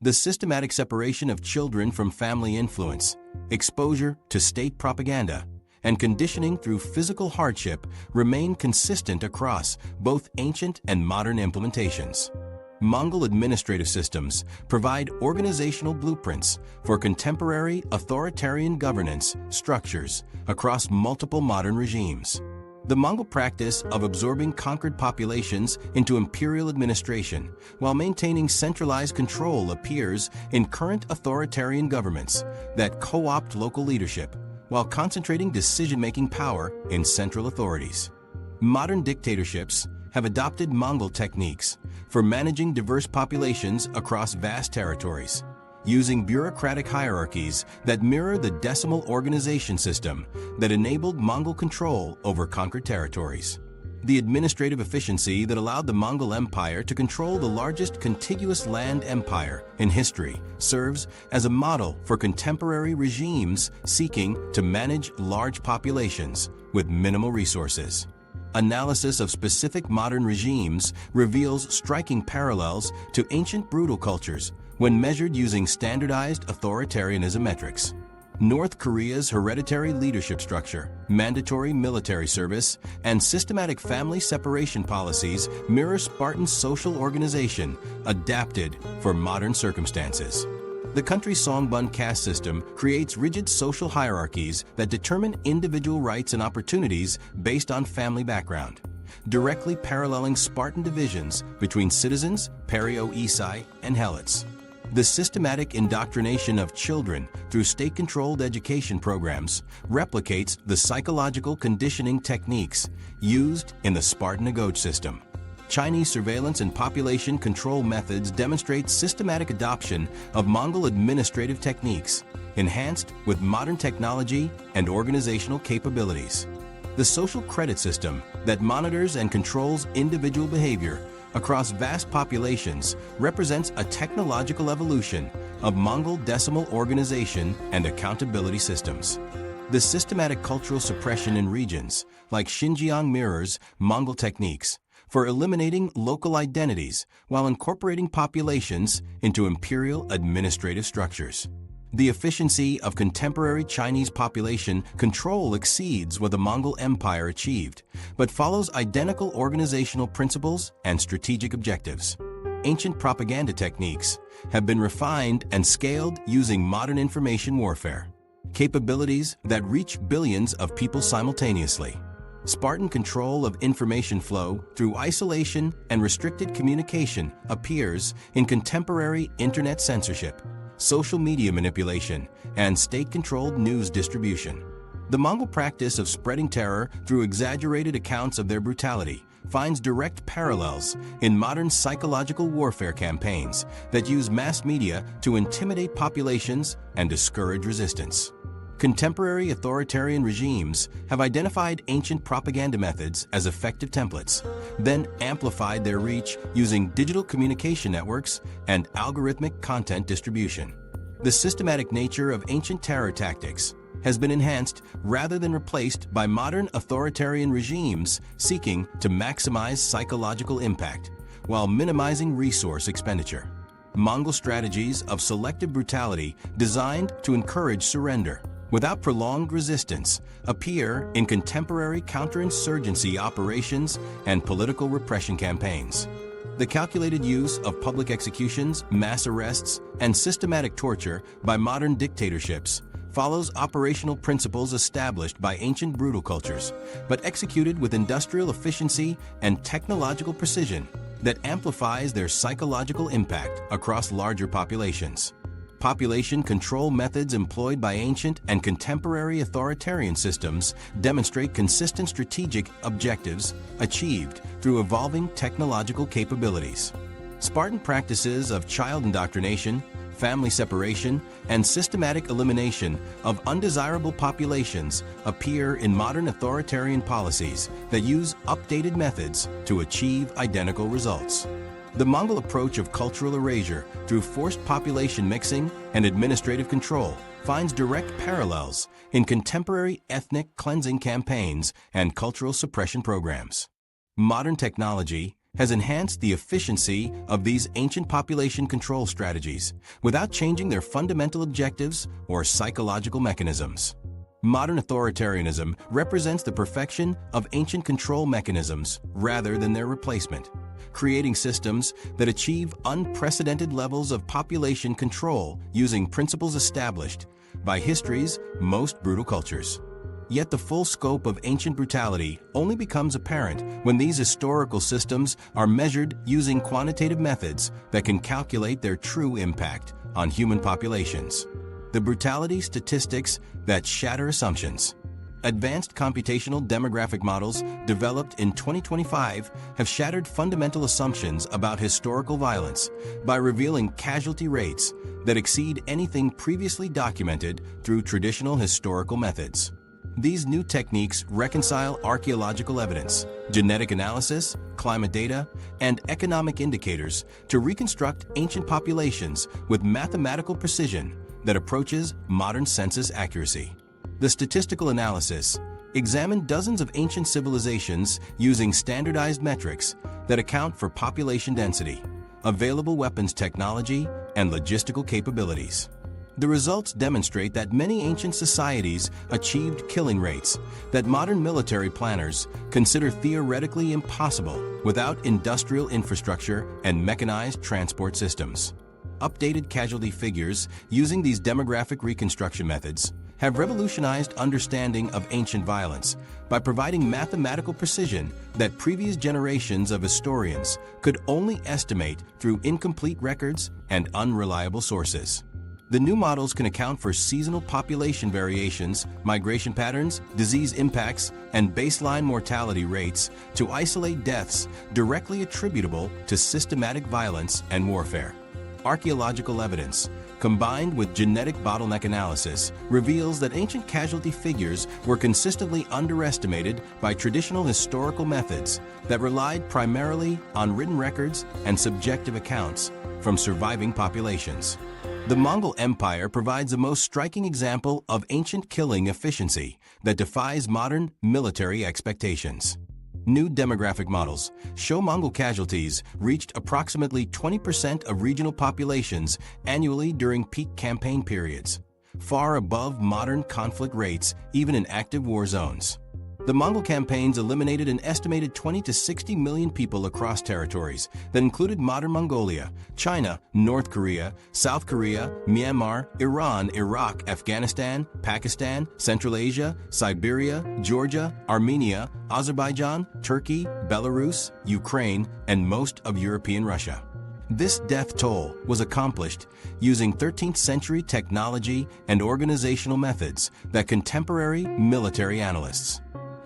The systematic separation of children from family influence, exposure to state propaganda, and conditioning through physical hardship remain consistent across both ancient and modern implementations. Mongol administrative systems provide organizational blueprints for contemporary authoritarian governance structures across multiple modern regimes. The Mongol practice of absorbing conquered populations into imperial administration while maintaining centralized control appears in current authoritarian governments that co-opt local leadership while concentrating decision-making power in central authorities. Modern dictatorships have adopted Mongol techniques for managing diverse populations across vast territories, using bureaucratic hierarchies that mirror the decimal organization system that enabled Mongol control over conquered territories. The administrative efficiency that allowed the Mongol Empire to control the largest contiguous land empire in history serves as a model for contemporary regimes seeking to manage large populations with minimal resources. Analysis of specific modern regimes reveals striking parallels to ancient brutal cultures when measured using standardized authoritarianism metrics. North Korea's hereditary leadership structure, mandatory military service, and systematic family separation policies mirror Spartan social organization adapted for modern circumstances. The country's Songbun caste system creates rigid social hierarchies that determine individual rights and opportunities based on family background, directly paralleling Spartan divisions between citizens, Perio-Esai, and Helots. The systematic indoctrination of children through state-controlled education programs replicates the psychological conditioning techniques used in the Spartan AGOGE system. Chinese surveillance and population control methods demonstrate systematic adoption of Mongol administrative techniques, enhanced with modern technology and organizational capabilities. The social credit system that monitors and controls individual behavior across vast populations represents a technological evolution of Mongol decimal organization and accountability systems. The systematic cultural suppression in regions like Xinjiang mirrors Mongol techniques for eliminating local identities while incorporating populations into imperial administrative structures. The efficiency of contemporary Chinese population control exceeds what the Mongol Empire achieved, but follows identical organizational principles and strategic objectives. Ancient propaganda techniques have been refined and scaled using modern information warfare, capabilities that reach billions of people simultaneously. Spartan control of information flow through isolation and restricted communication appears in contemporary internet censorship, social media manipulation, and state-controlled news distribution. The Mongol practice of spreading terror through exaggerated accounts of their brutality finds direct parallels in modern psychological warfare campaigns that use mass media to intimidate populations and discourage resistance. Contemporary authoritarian regimes have identified ancient propaganda methods as effective templates, then amplified their reach using digital communication networks and algorithmic content distribution. The systematic nature of ancient terror tactics has been enhanced rather than replaced by modern authoritarian regimes seeking to maximize psychological impact while minimizing resource expenditure. Mongol strategies of selective brutality designed to encourage surrender without prolonged resistance appear in contemporary counterinsurgency operations and political repression campaigns. The calculated use of public executions, mass arrests, and systematic torture by modern dictatorships follows operational principles established by ancient brutal cultures, but executed with industrial efficiency and technological precision that amplifies their psychological impact across larger populations. Population control methods employed by ancient and contemporary authoritarian systems demonstrate consistent strategic objectives achieved through evolving technological capabilities. Spartan practices of child indoctrination, family separation, and systematic elimination of undesirable populations appear in modern authoritarian policies that use updated methods to achieve identical results. The Mongol approach of cultural erasure through forced population mixing and administrative control finds direct parallels in contemporary ethnic cleansing campaigns and cultural suppression programs. Modern technology has enhanced the efficiency of these ancient population control strategies without changing their fundamental objectives or psychological mechanisms. Modern authoritarianism represents the perfection of ancient control mechanisms rather than their replacement, creating systems that achieve unprecedented levels of population control using principles established by history's most brutal cultures. Yet the full scope of ancient brutality only becomes apparent when these historical systems are measured using quantitative methods that can calculate their true impact on human populations. The brutality statistics that shatter assumptions. Advanced computational demographic models developed in 2025 have shattered fundamental assumptions about historical violence by revealing casualty rates that exceed anything previously documented through traditional historical methods. These new techniques reconcile archaeological evidence, genetic analysis, climate data, and economic indicators to reconstruct ancient populations with mathematical precision that approaches modern census accuracy. The statistical analysis examined dozens of ancient civilizations using standardized metrics that account for population density, available weapons technology, and logistical capabilities. The results demonstrate that many ancient societies achieved killing rates that modern military planners consider theoretically impossible without industrial infrastructure and mechanized transport systems. Updated casualty figures using these demographic reconstruction methods have revolutionized understanding of ancient violence by providing mathematical precision that previous generations of historians could only estimate through incomplete records and unreliable sources. The new models can account for seasonal population variations, migration patterns, disease impacts, and baseline mortality rates to isolate deaths directly attributable to systematic violence and warfare. Archaeological evidence, combined with genetic bottleneck analysis, reveals that ancient casualty figures were consistently underestimated by traditional historical methods that relied primarily on written records and subjective accounts from surviving populations. The Mongol Empire provides the most striking example of ancient killing efficiency that defies modern military expectations. New demographic models show Mongol casualties reached approximately 20% of regional populations annually during peak campaign periods, far above modern conflict rates even in active war zones. The Mongol campaigns eliminated an estimated 20 to 60 million people across territories that included modern Mongolia, China, North Korea, South Korea, Myanmar, Iran, Iraq, Afghanistan, Pakistan, Central Asia, Siberia, Georgia, Armenia, Azerbaijan, Turkey, Belarus, Ukraine, and most of European Russia. This death toll was accomplished using 13th century technology and organizational methods that contemporary military analysts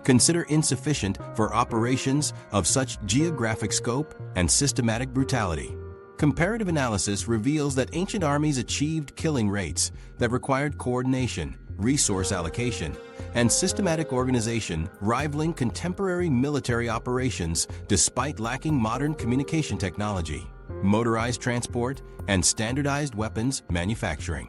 consider insufficient for operations of such geographic scope and systematic brutality. Comparative analysis reveals that ancient armies achieved killing rates that required coordination, resource allocation, and systematic organization rivaling contemporary military operations despite lacking modern communication technology, motorized transport, and standardized weapons manufacturing.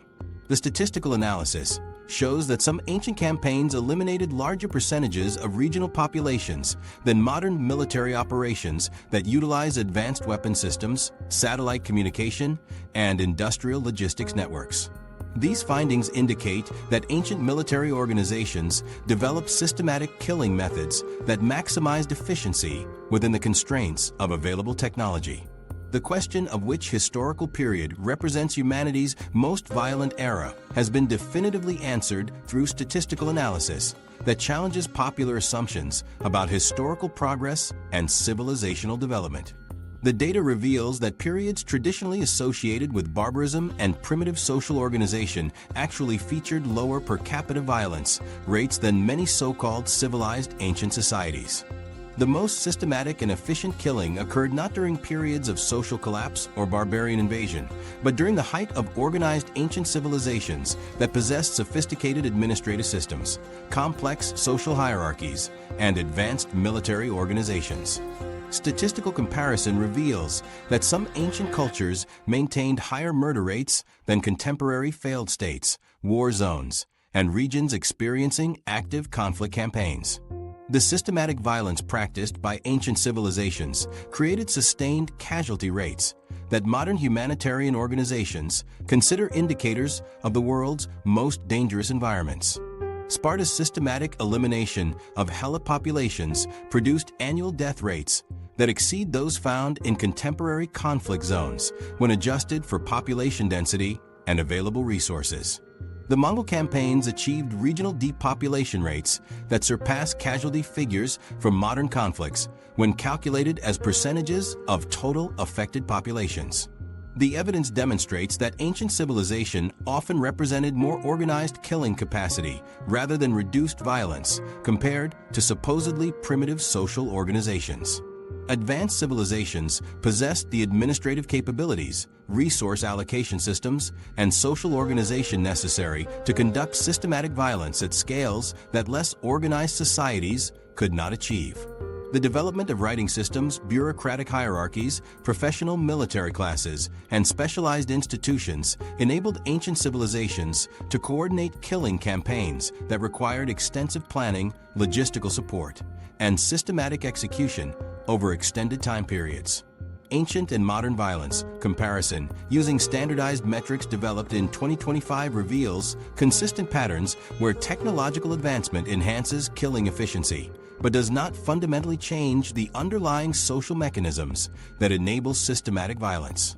The statistical analysis shows that some ancient campaigns eliminated larger percentages of regional populations than modern military operations that utilize advanced weapon systems, satellite communication, and industrial logistics networks. These findings indicate that ancient military organizations developed systematic killing methods that maximized efficiency within the constraints of available technology. The question of which historical period represents humanity's most violent era has been definitively answered through statistical analysis that challenges popular assumptions about historical progress and civilizational development. The data reveals that periods traditionally associated with barbarism and primitive social organization actually featured lower per capita violence rates than many so-called civilized ancient societies. The most systematic and efficient killing occurred not during periods of social collapse or barbarian invasion, but during the height of organized ancient civilizations that possessed sophisticated administrative systems, complex social hierarchies, and advanced military organizations. Statistical comparison reveals that some ancient cultures maintained higher murder rates than contemporary failed states, war zones, and regions experiencing active conflict campaigns. The systematic violence practiced by ancient civilizations created sustained casualty rates that modern humanitarian organizations consider indicators of the world's most dangerous environments. Sparta's systematic elimination of Helot populations produced annual death rates that exceed those found in contemporary conflict zones when adjusted for population density and available resources. The Mongol campaigns achieved regional depopulation rates that surpass casualty figures from modern conflicts when calculated as percentages of total affected populations. The evidence demonstrates that ancient civilization often represented more organized killing capacity rather than reduced violence compared to supposedly primitive social organizations. Advanced civilizations possessed the administrative capabilities, resource allocation systems, and social organization necessary to conduct systematic violence at scales that less organized societies could not achieve. The development of writing systems, bureaucratic hierarchies, professional military classes, and specialized institutions enabled ancient civilizations to coordinate killing campaigns that required extensive planning, logistical support, and systematic execution over extended time periods. Ancient and modern violence comparison using standardized metrics developed in 2025 reveals consistent patterns where technological advancement enhances killing efficiency, but does not fundamentally change the underlying social mechanisms that enable systematic violence.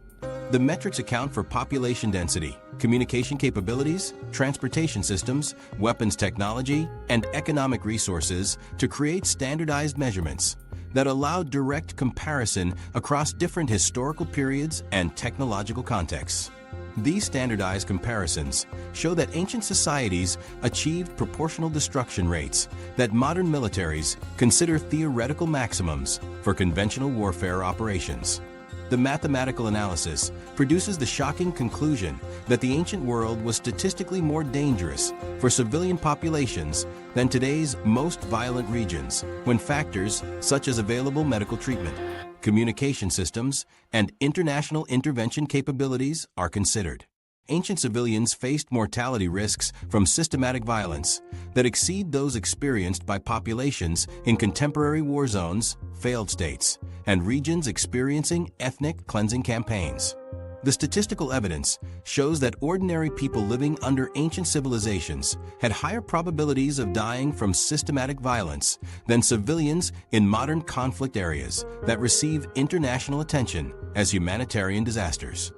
The metrics account for population density, communication capabilities, transportation systems, weapons technology, and economic resources to create standardized measurements that allow direct comparison across different historical periods and technological contexts. These standardized comparisons show that ancient societies achieved proportional destruction rates that modern militaries consider theoretical maximums for conventional warfare operations. The mathematical analysis produces the shocking conclusion that the ancient world was statistically more dangerous for civilian populations than today's most violent regions when factors such as available medical treatment, communication systems, and international intervention capabilities are considered. Ancient civilians faced mortality risks from systematic violence that exceed those experienced by populations in contemporary war zones, failed states, and regions experiencing ethnic cleansing campaigns. The statistical evidence shows that ordinary people living under ancient civilizations had higher probabilities of dying from systematic violence than civilians in modern conflict areas that receive international attention as humanitarian disasters.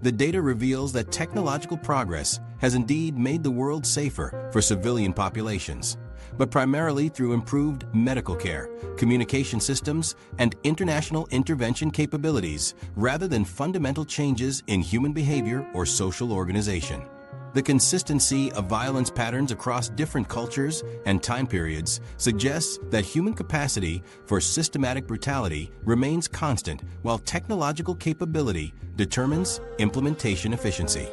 The data reveals that technological progress has indeed made the world safer for civilian populations, but primarily through improved medical care, communication systems, and international intervention capabilities rather than fundamental changes in human behavior or social organization. The consistency of violence patterns across different cultures and time periods suggests that human capacity for systematic brutality remains constant while technological capability determines implementation efficiency.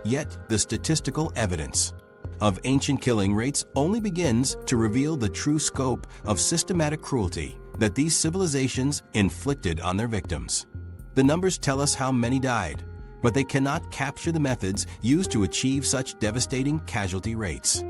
Yet, the statistical evidence of ancient killing rates only begins to reveal the true scope of systematic cruelty that these civilizations inflicted on their victims. The numbers tell us how many died, but they cannot capture the methods used to achieve such devastating casualty rates.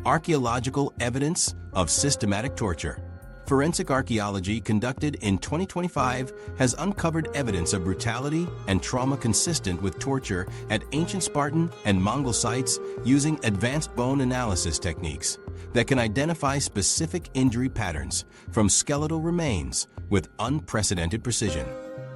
Archaeological evidence of systematic torture. Forensic archaeology conducted in 2025 has uncovered evidence of brutality and trauma consistent with torture at ancient Spartan and Mongol sites using advanced bone analysis techniques that can identify specific injury patterns from skeletal remains with unprecedented precision.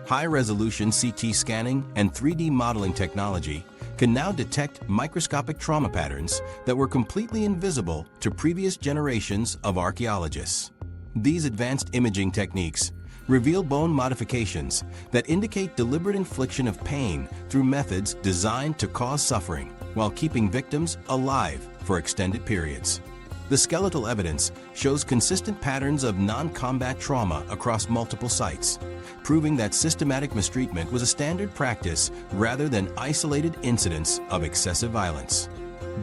High-resolution CT scanning and 3D modeling technology can now detect microscopic trauma patterns that were completely invisible to previous generations of archaeologists. These advanced imaging techniques reveal bone modifications that indicate deliberate infliction of pain through methods designed to cause suffering while keeping victims alive for extended periods. The skeletal evidence shows consistent patterns of non-combat trauma across multiple sites, proving that systematic mistreatment was a standard practice rather than isolated incidents of excessive violence.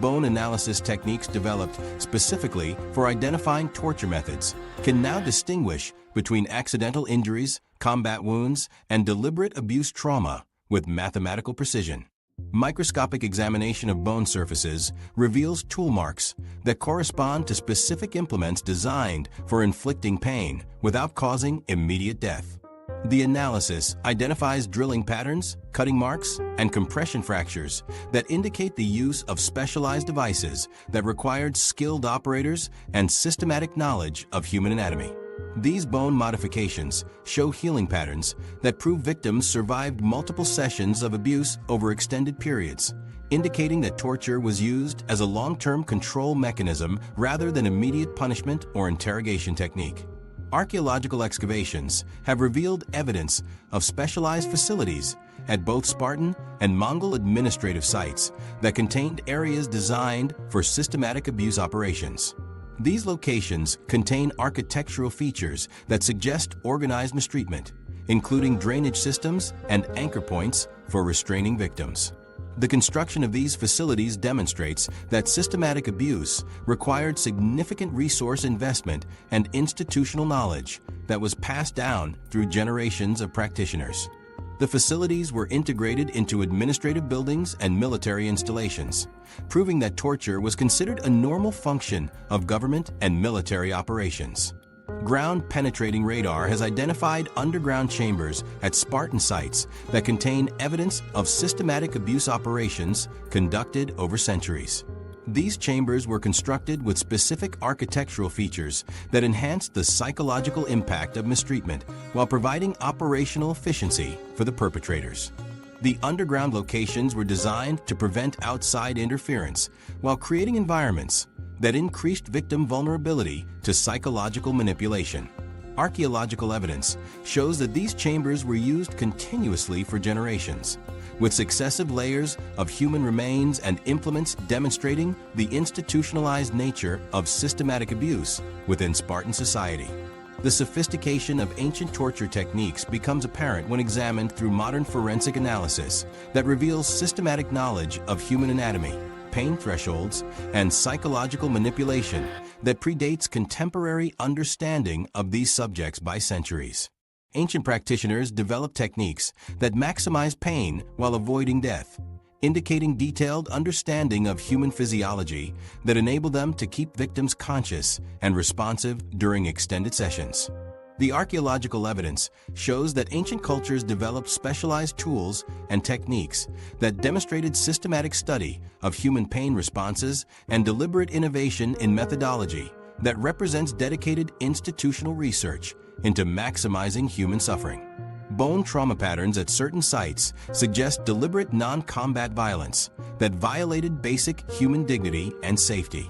Bone analysis techniques developed specifically for identifying torture methods can now distinguish between accidental injuries, combat wounds, and deliberate abuse trauma with mathematical precision. Microscopic examination of bone surfaces reveals tool marks that correspond to specific implements designed for inflicting pain without causing immediate death. The analysis identifies drilling patterns, cutting marks, and compression fractures that indicate the use of specialized devices that required skilled operators and systematic knowledge of human anatomy. These bone modifications show healing patterns that prove victims survived multiple sessions of abuse over extended periods, indicating that torture was used as a long-term control mechanism rather than immediate punishment or interrogation technique. Archaeological excavations have revealed evidence of specialized facilities at both Spartan and Mongol administrative sites that contained areas designed for systematic abuse operations. These locations contain architectural features that suggest organized mistreatment, including drainage systems and anchor points for restraining victims. The construction of these facilities demonstrates that systematic abuse required significant resource investment and institutional knowledge that was passed down through generations of practitioners. The facilities were integrated into administrative buildings and military installations, proving that torture was considered a normal function of government and military operations. Ground-penetrating radar has identified underground chambers at Spartan sites that contain evidence of systematic abuse operations conducted over centuries. These chambers were constructed with specific architectural features that enhanced the psychological impact of mistreatment while providing operational efficiency for the perpetrators. The underground locations were designed to prevent outside interference while creating environments that increased victim vulnerability to psychological manipulation. Archaeological evidence shows that these chambers were used continuously for generations, with successive layers of human remains and implements demonstrating the institutionalized nature of systematic abuse within Spartan society. The sophistication of ancient torture techniques becomes apparent when examined through modern forensic analysis that reveals systematic knowledge of human anatomy, pain thresholds, and psychological manipulation that predates contemporary understanding of these subjects by centuries. Ancient practitioners developed techniques that maximize pain while avoiding death, indicating detailed understanding of human physiology that enable them to keep victims conscious and responsive during extended sessions. The archaeological evidence shows that ancient cultures developed specialized tools and techniques that demonstrated systematic study of human pain responses and deliberate innovation in methodology that represents dedicated institutional research into maximizing human suffering. Bone trauma patterns at certain sites suggest deliberate non-combat violence that violated basic human dignity and safety.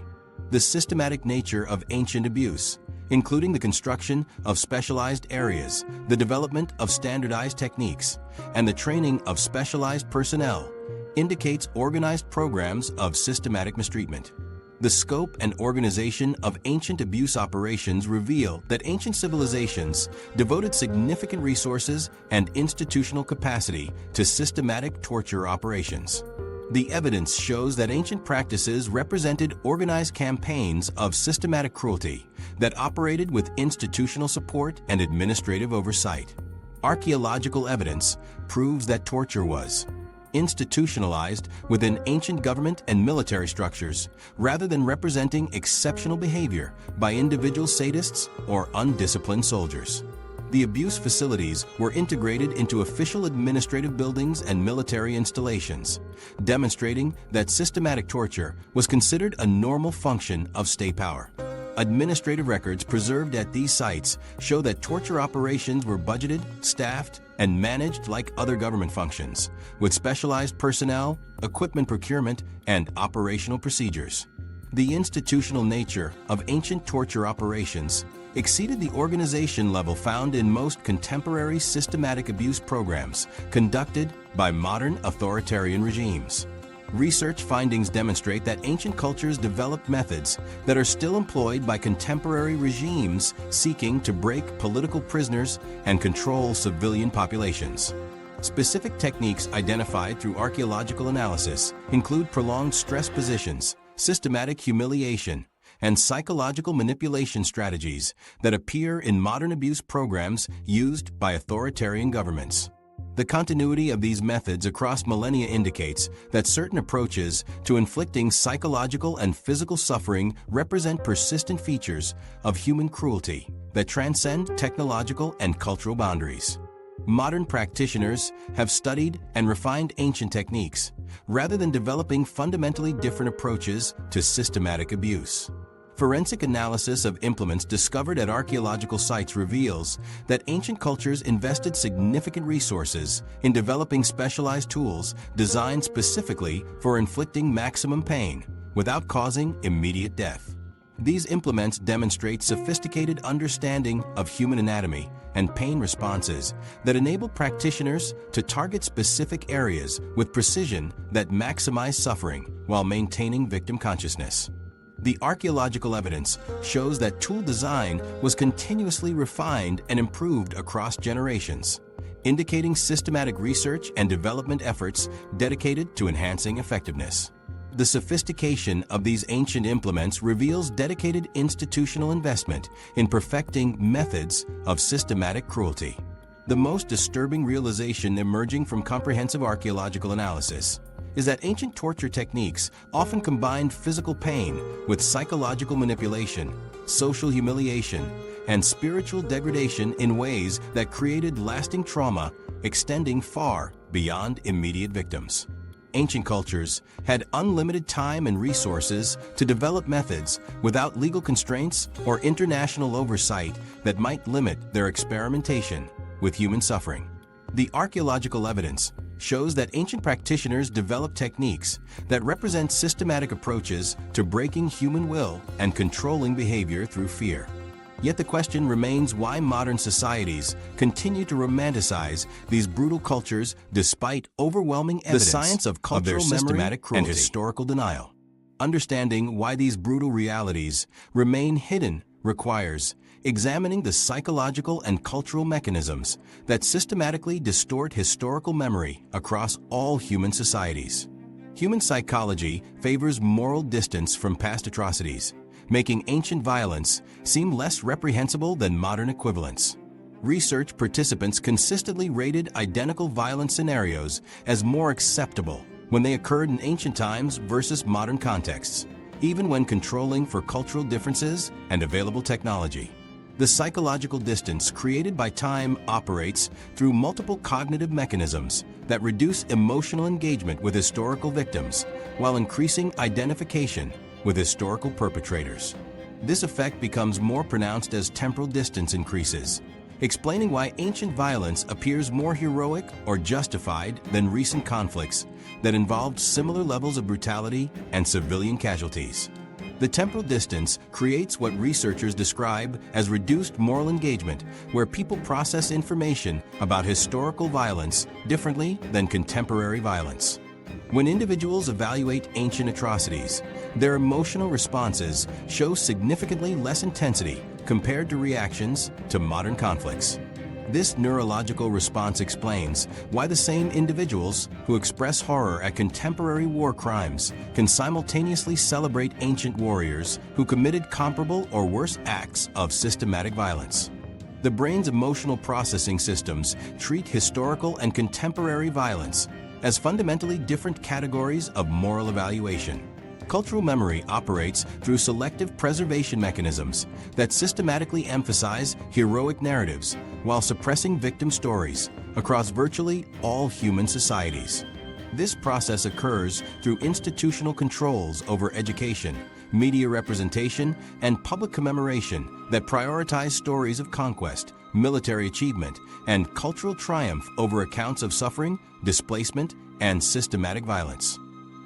The systematic nature of ancient abuse, including the construction of specialized areas, the development of standardized techniques, and the training of specialized personnel, indicates organized programs of systematic mistreatment. The scope and organization of ancient abuse operations reveal that ancient civilizations devoted significant resources and institutional capacity to systematic torture operations. The evidence shows that ancient practices represented organized campaigns of systematic cruelty that operated with institutional support and administrative oversight. Archaeological evidence proves that torture was institutionalized within ancient government and military structures rather than representing exceptional behavior by individual sadists or undisciplined soldiers. The abuse facilities were integrated into official administrative buildings and military installations, demonstrating that systematic torture was considered a normal function of state power. Administrative records preserved at these sites show that torture operations were budgeted, staffed, and managed like other government functions, with specialized personnel, equipment procurement, and operational procedures. The institutional nature of ancient torture operations exceeded the organization level found in most contemporary systematic abuse programs conducted by modern authoritarian regimes. Research findings demonstrate that ancient cultures developed methods that are still employed by contemporary regimes seeking to break political prisoners and control civilian populations. Specific techniques identified through archaeological analysis include prolonged stress positions, systematic humiliation, and psychological manipulation strategies that appear in modern abuse programs used by authoritarian governments. The continuity of these methods across millennia indicates that certain approaches to inflicting psychological and physical suffering represent persistent features of human cruelty that transcend technological and cultural boundaries. Modern practitioners have studied and refined ancient techniques rather than developing fundamentally different approaches to systematic abuse. Forensic analysis of implements discovered at archaeological sites reveals that ancient cultures invested significant resources in developing specialized tools designed specifically for inflicting maximum pain without causing immediate death. These implements demonstrate sophisticated understanding of human anatomy and pain responses that enable practitioners to target specific areas with precision that maximize suffering while maintaining victim consciousness. The archaeological evidence shows that tool design was continuously refined and improved across generations, indicating systematic research and development efforts dedicated to enhancing effectiveness. The sophistication of these ancient implements reveals dedicated institutional investment in perfecting methods of systematic cruelty. The most disturbing realization emerging from comprehensive archaeological analysis is that ancient torture techniques often combined physical pain with psychological manipulation, social humiliation, and spiritual degradation in ways that created lasting trauma extending far beyond immediate victims. Ancient cultures had unlimited time and resources to develop methods without legal constraints or international oversight that might limit their experimentation with human suffering. The archaeological evidence shows that ancient practitioners developed techniques that represent systematic approaches to breaking human will and controlling behavior through fear. Yet the question remains why modern societies continue to romanticize these brutal cultures despite overwhelming evidence the science of cultural memory systematic cruelty and historical denial. Understanding why these brutal realities remain hidden requires examining the psychological and cultural mechanisms that systematically distort historical memory across all human societies. Human psychology favors moral distance from past atrocities, making ancient violence seem less reprehensible than modern equivalents. Research participants consistently rated identical violent scenarios as more acceptable when they occurred in ancient times versus modern contexts, even when controlling for cultural differences and available technology. The psychological distance created by time operates through multiple cognitive mechanisms that reduce emotional engagement with historical victims while increasing identification with historical perpetrators. This effect becomes more pronounced as temporal distance increases, explaining why ancient violence appears more heroic or justified than recent conflicts that involved similar levels of brutality and civilian casualties. The temporal distance creates what researchers describe as reduced moral engagement, where people process information about historical violence differently than contemporary violence. When individuals evaluate ancient atrocities, their emotional responses show significantly less intensity compared to reactions to modern conflicts. This neurological response explains why the same individuals who express horror at contemporary war crimes can simultaneously celebrate ancient warriors who committed comparable or worse acts of systematic violence. The brain's emotional processing systems treat historical and contemporary violence as fundamentally different categories of moral evaluation. Cultural memory operates through selective preservation mechanisms that systematically emphasize heroic narratives while suppressing victim stories across virtually all human societies. This process occurs through institutional controls over education, media representation, and public commemoration that prioritize stories of conquest, military achievement, and cultural triumph over accounts of suffering, displacement, and systematic violence.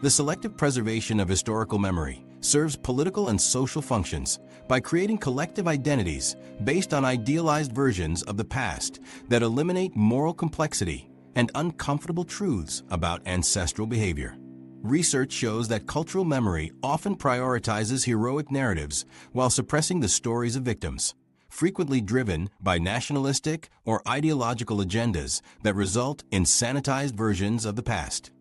The selective preservation of historical memory serves political and social functions by creating collective identities based on idealized versions of the past that eliminate moral complexity and uncomfortable truths about ancestral behavior. Research shows that cultural memory often prioritizes heroic narratives while suppressing the stories of victims, frequently driven by nationalistic or ideological agendas that result in sanitized versions of the past.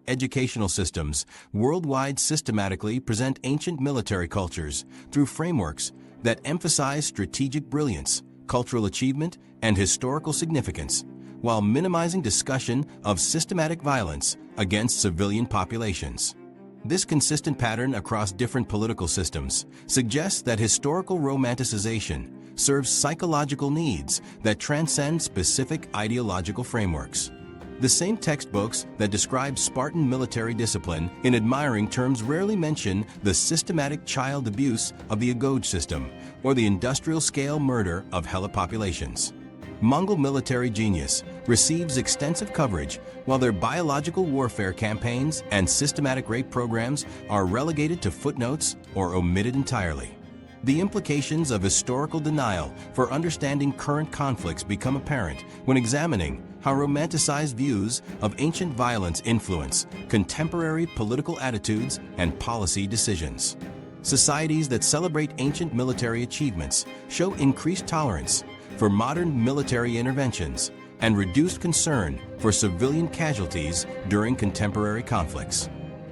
Educational systems worldwide systematically present ancient military cultures through frameworks that emphasize strategic brilliance, cultural achievement, and historical significance, while minimizing discussion of systematic violence against civilian populations. This consistent pattern across different political systems suggests that historical romanticization serves psychological needs that transcend specific ideological frameworks. The same textbooks that describe Spartan military discipline in admiring terms rarely mention the systematic child abuse of the AGOGE system or the industrial-scale murder of Helot populations. Mongol military genius receives extensive coverage, while their biological warfare campaigns and systematic rape programs are relegated to footnotes or omitted entirely. The implications of historical denial for understanding current conflicts become apparent when examining how romanticized views of ancient violence influence contemporary political attitudes and policy decisions. Societies that celebrate ancient military achievements show increased tolerance for modern military interventions and reduced concern for civilian casualties during contemporary conflicts.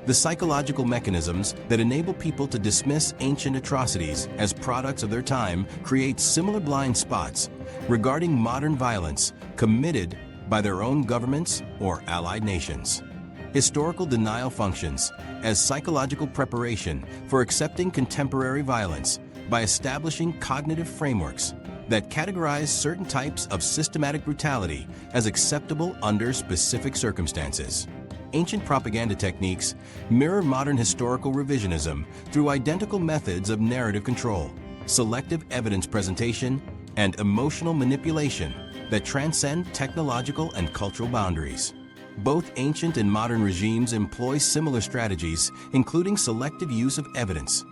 The psychological mechanisms that enable people to dismiss ancient atrocities as products of their time create similar blind spots regarding modern violence committed by their own governments or allied nations. Historical denial functions as psychological preparation for accepting contemporary violence by establishing cognitive frameworks that categorize certain types of systematic brutality as acceptable under specific circumstances. Ancient propaganda techniques mirror modern historical revisionism through identical methods of narrative control, selective evidence presentation, and emotional manipulation that transcend technological and cultural boundaries. Both ancient and modern regimes employ similar strategies, including selective use of evidence,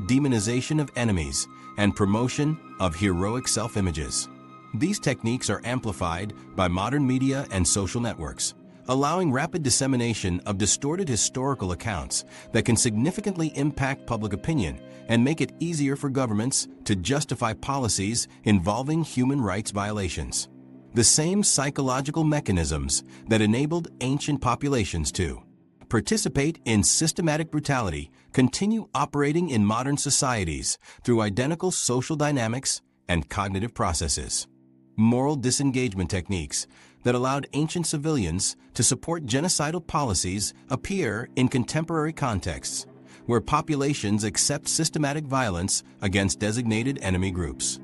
demonization of enemies, and promotion of heroic self-images. These techniques are amplified by modern media and social networks, allowing rapid dissemination of distorted historical accounts that can significantly impact public opinion and make it easier for governments to justify policies involving human rights violations. The same psychological mechanisms that enabled ancient populations to participate in systematic brutality continue operating in modern societies through identical social dynamics and cognitive processes. Moral disengagement techniques that allowed ancient civilians to support genocidal policies appear in contemporary contexts, where populations accept systematic violence against designated enemy groups.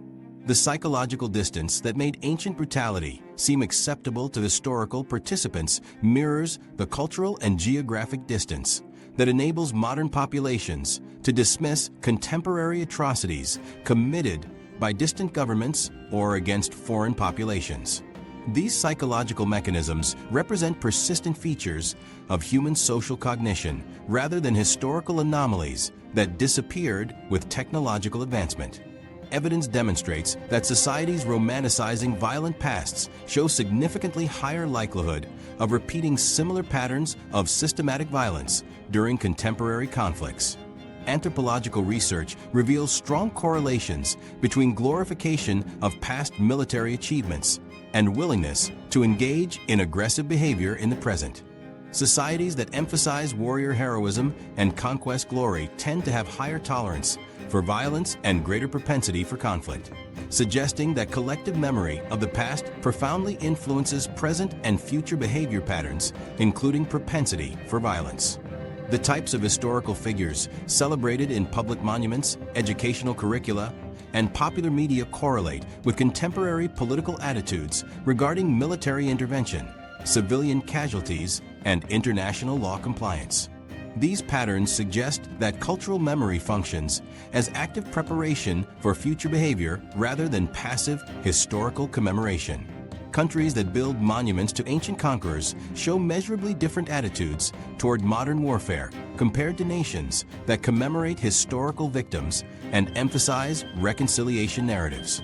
The psychological distance that made ancient brutality seem acceptable to historical participants mirrors the cultural and geographic distance that enables modern populations to dismiss contemporary atrocities committed by distant governments or against foreign populations. These psychological mechanisms represent persistent features of human social cognition rather than historical anomalies that disappeared with technological advancement. Evidence demonstrates that societies romanticizing violent pasts show significantly higher likelihood of repeating similar patterns of systematic violence during contemporary conflicts. Anthropological research reveals strong correlations between glorification of past military achievements and willingness to engage in aggressive behavior in the present. Societies that emphasize warrior heroism and conquest glory tend to have higher tolerance for violence and greater propensity for conflict, suggesting that collective memory of the past profoundly influences present and future behavior patterns, including propensity for violence. The types of historical figures celebrated in public monuments, educational curricula, and popular media correlate with contemporary political attitudes regarding military intervention, civilian casualties, and international law compliance. These patterns suggest that cultural memory functions as active preparation for future behavior rather than passive historical commemoration. Countries that build monuments to ancient conquerors show measurably different attitudes toward modern warfare compared to nations that commemorate historical victims and emphasize reconciliation narratives.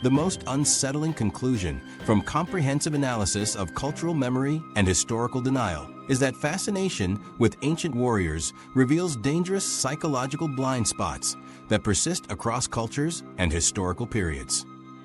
The most unsettling conclusion from comprehensive analysis of cultural memory and historical denial is that fascination with ancient warriors reveals dangerous psychological blind spots that persist across cultures and historical periods.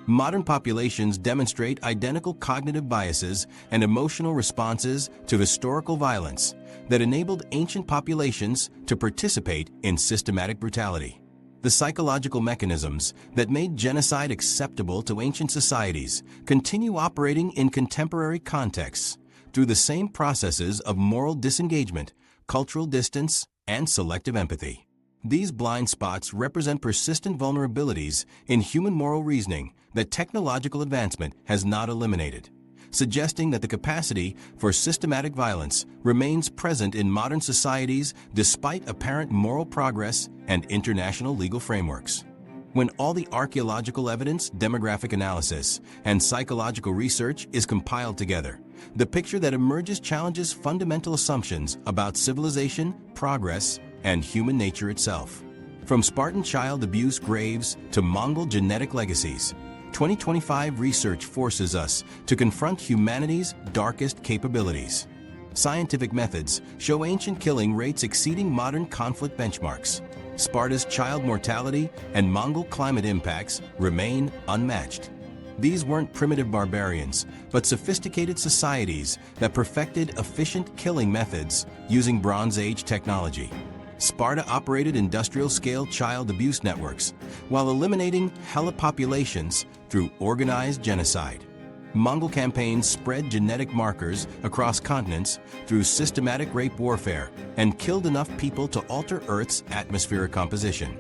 Modern populations demonstrate identical cognitive biases and emotional responses to historical violence that enabled ancient populations to participate in systematic brutality. The psychological mechanisms that made genocide acceptable to ancient societies continue operating in contemporary contexts through the same processes of moral disengagement, cultural distance, and selective empathy. These blind spots represent persistent vulnerabilities in human moral reasoning that technological advancement has not eliminated, suggesting that the capacity for systematic violence remains present in modern societies despite apparent moral progress and international legal frameworks. When all the archaeological evidence, demographic analysis, and psychological research is compiled together, the picture that emerges challenges fundamental assumptions about civilization, progress, and human nature itself. From Spartan child abuse graves to Mongol genetic legacies, 2025 research forces us to confront humanity's darkest capabilities. Scientific methods show ancient killing rates exceeding modern conflict benchmarks. Sparta's child mortality and Mongol climate impacts remain unmatched. These weren't primitive barbarians, but sophisticated societies that perfected efficient killing methods using Bronze Age technology. Sparta operated industrial-scale child abuse networks while eliminating Helot populations through organized genocide. Mongol campaigns spread genetic markers across continents through systematic rape warfare and killed enough people to alter Earth's atmospheric composition.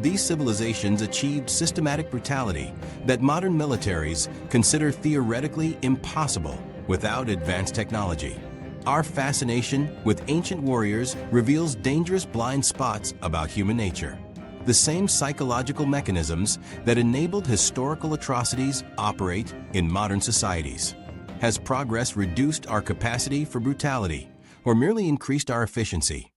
These civilizations achieved systematic brutality that modern militaries consider theoretically impossible without advanced technology. Our fascination with ancient warriors reveals dangerous blind spots about human nature. The same psychological mechanisms that enabled historical atrocities operate in modern societies. Has progress reduced our capacity for brutality or merely increased our efficiency?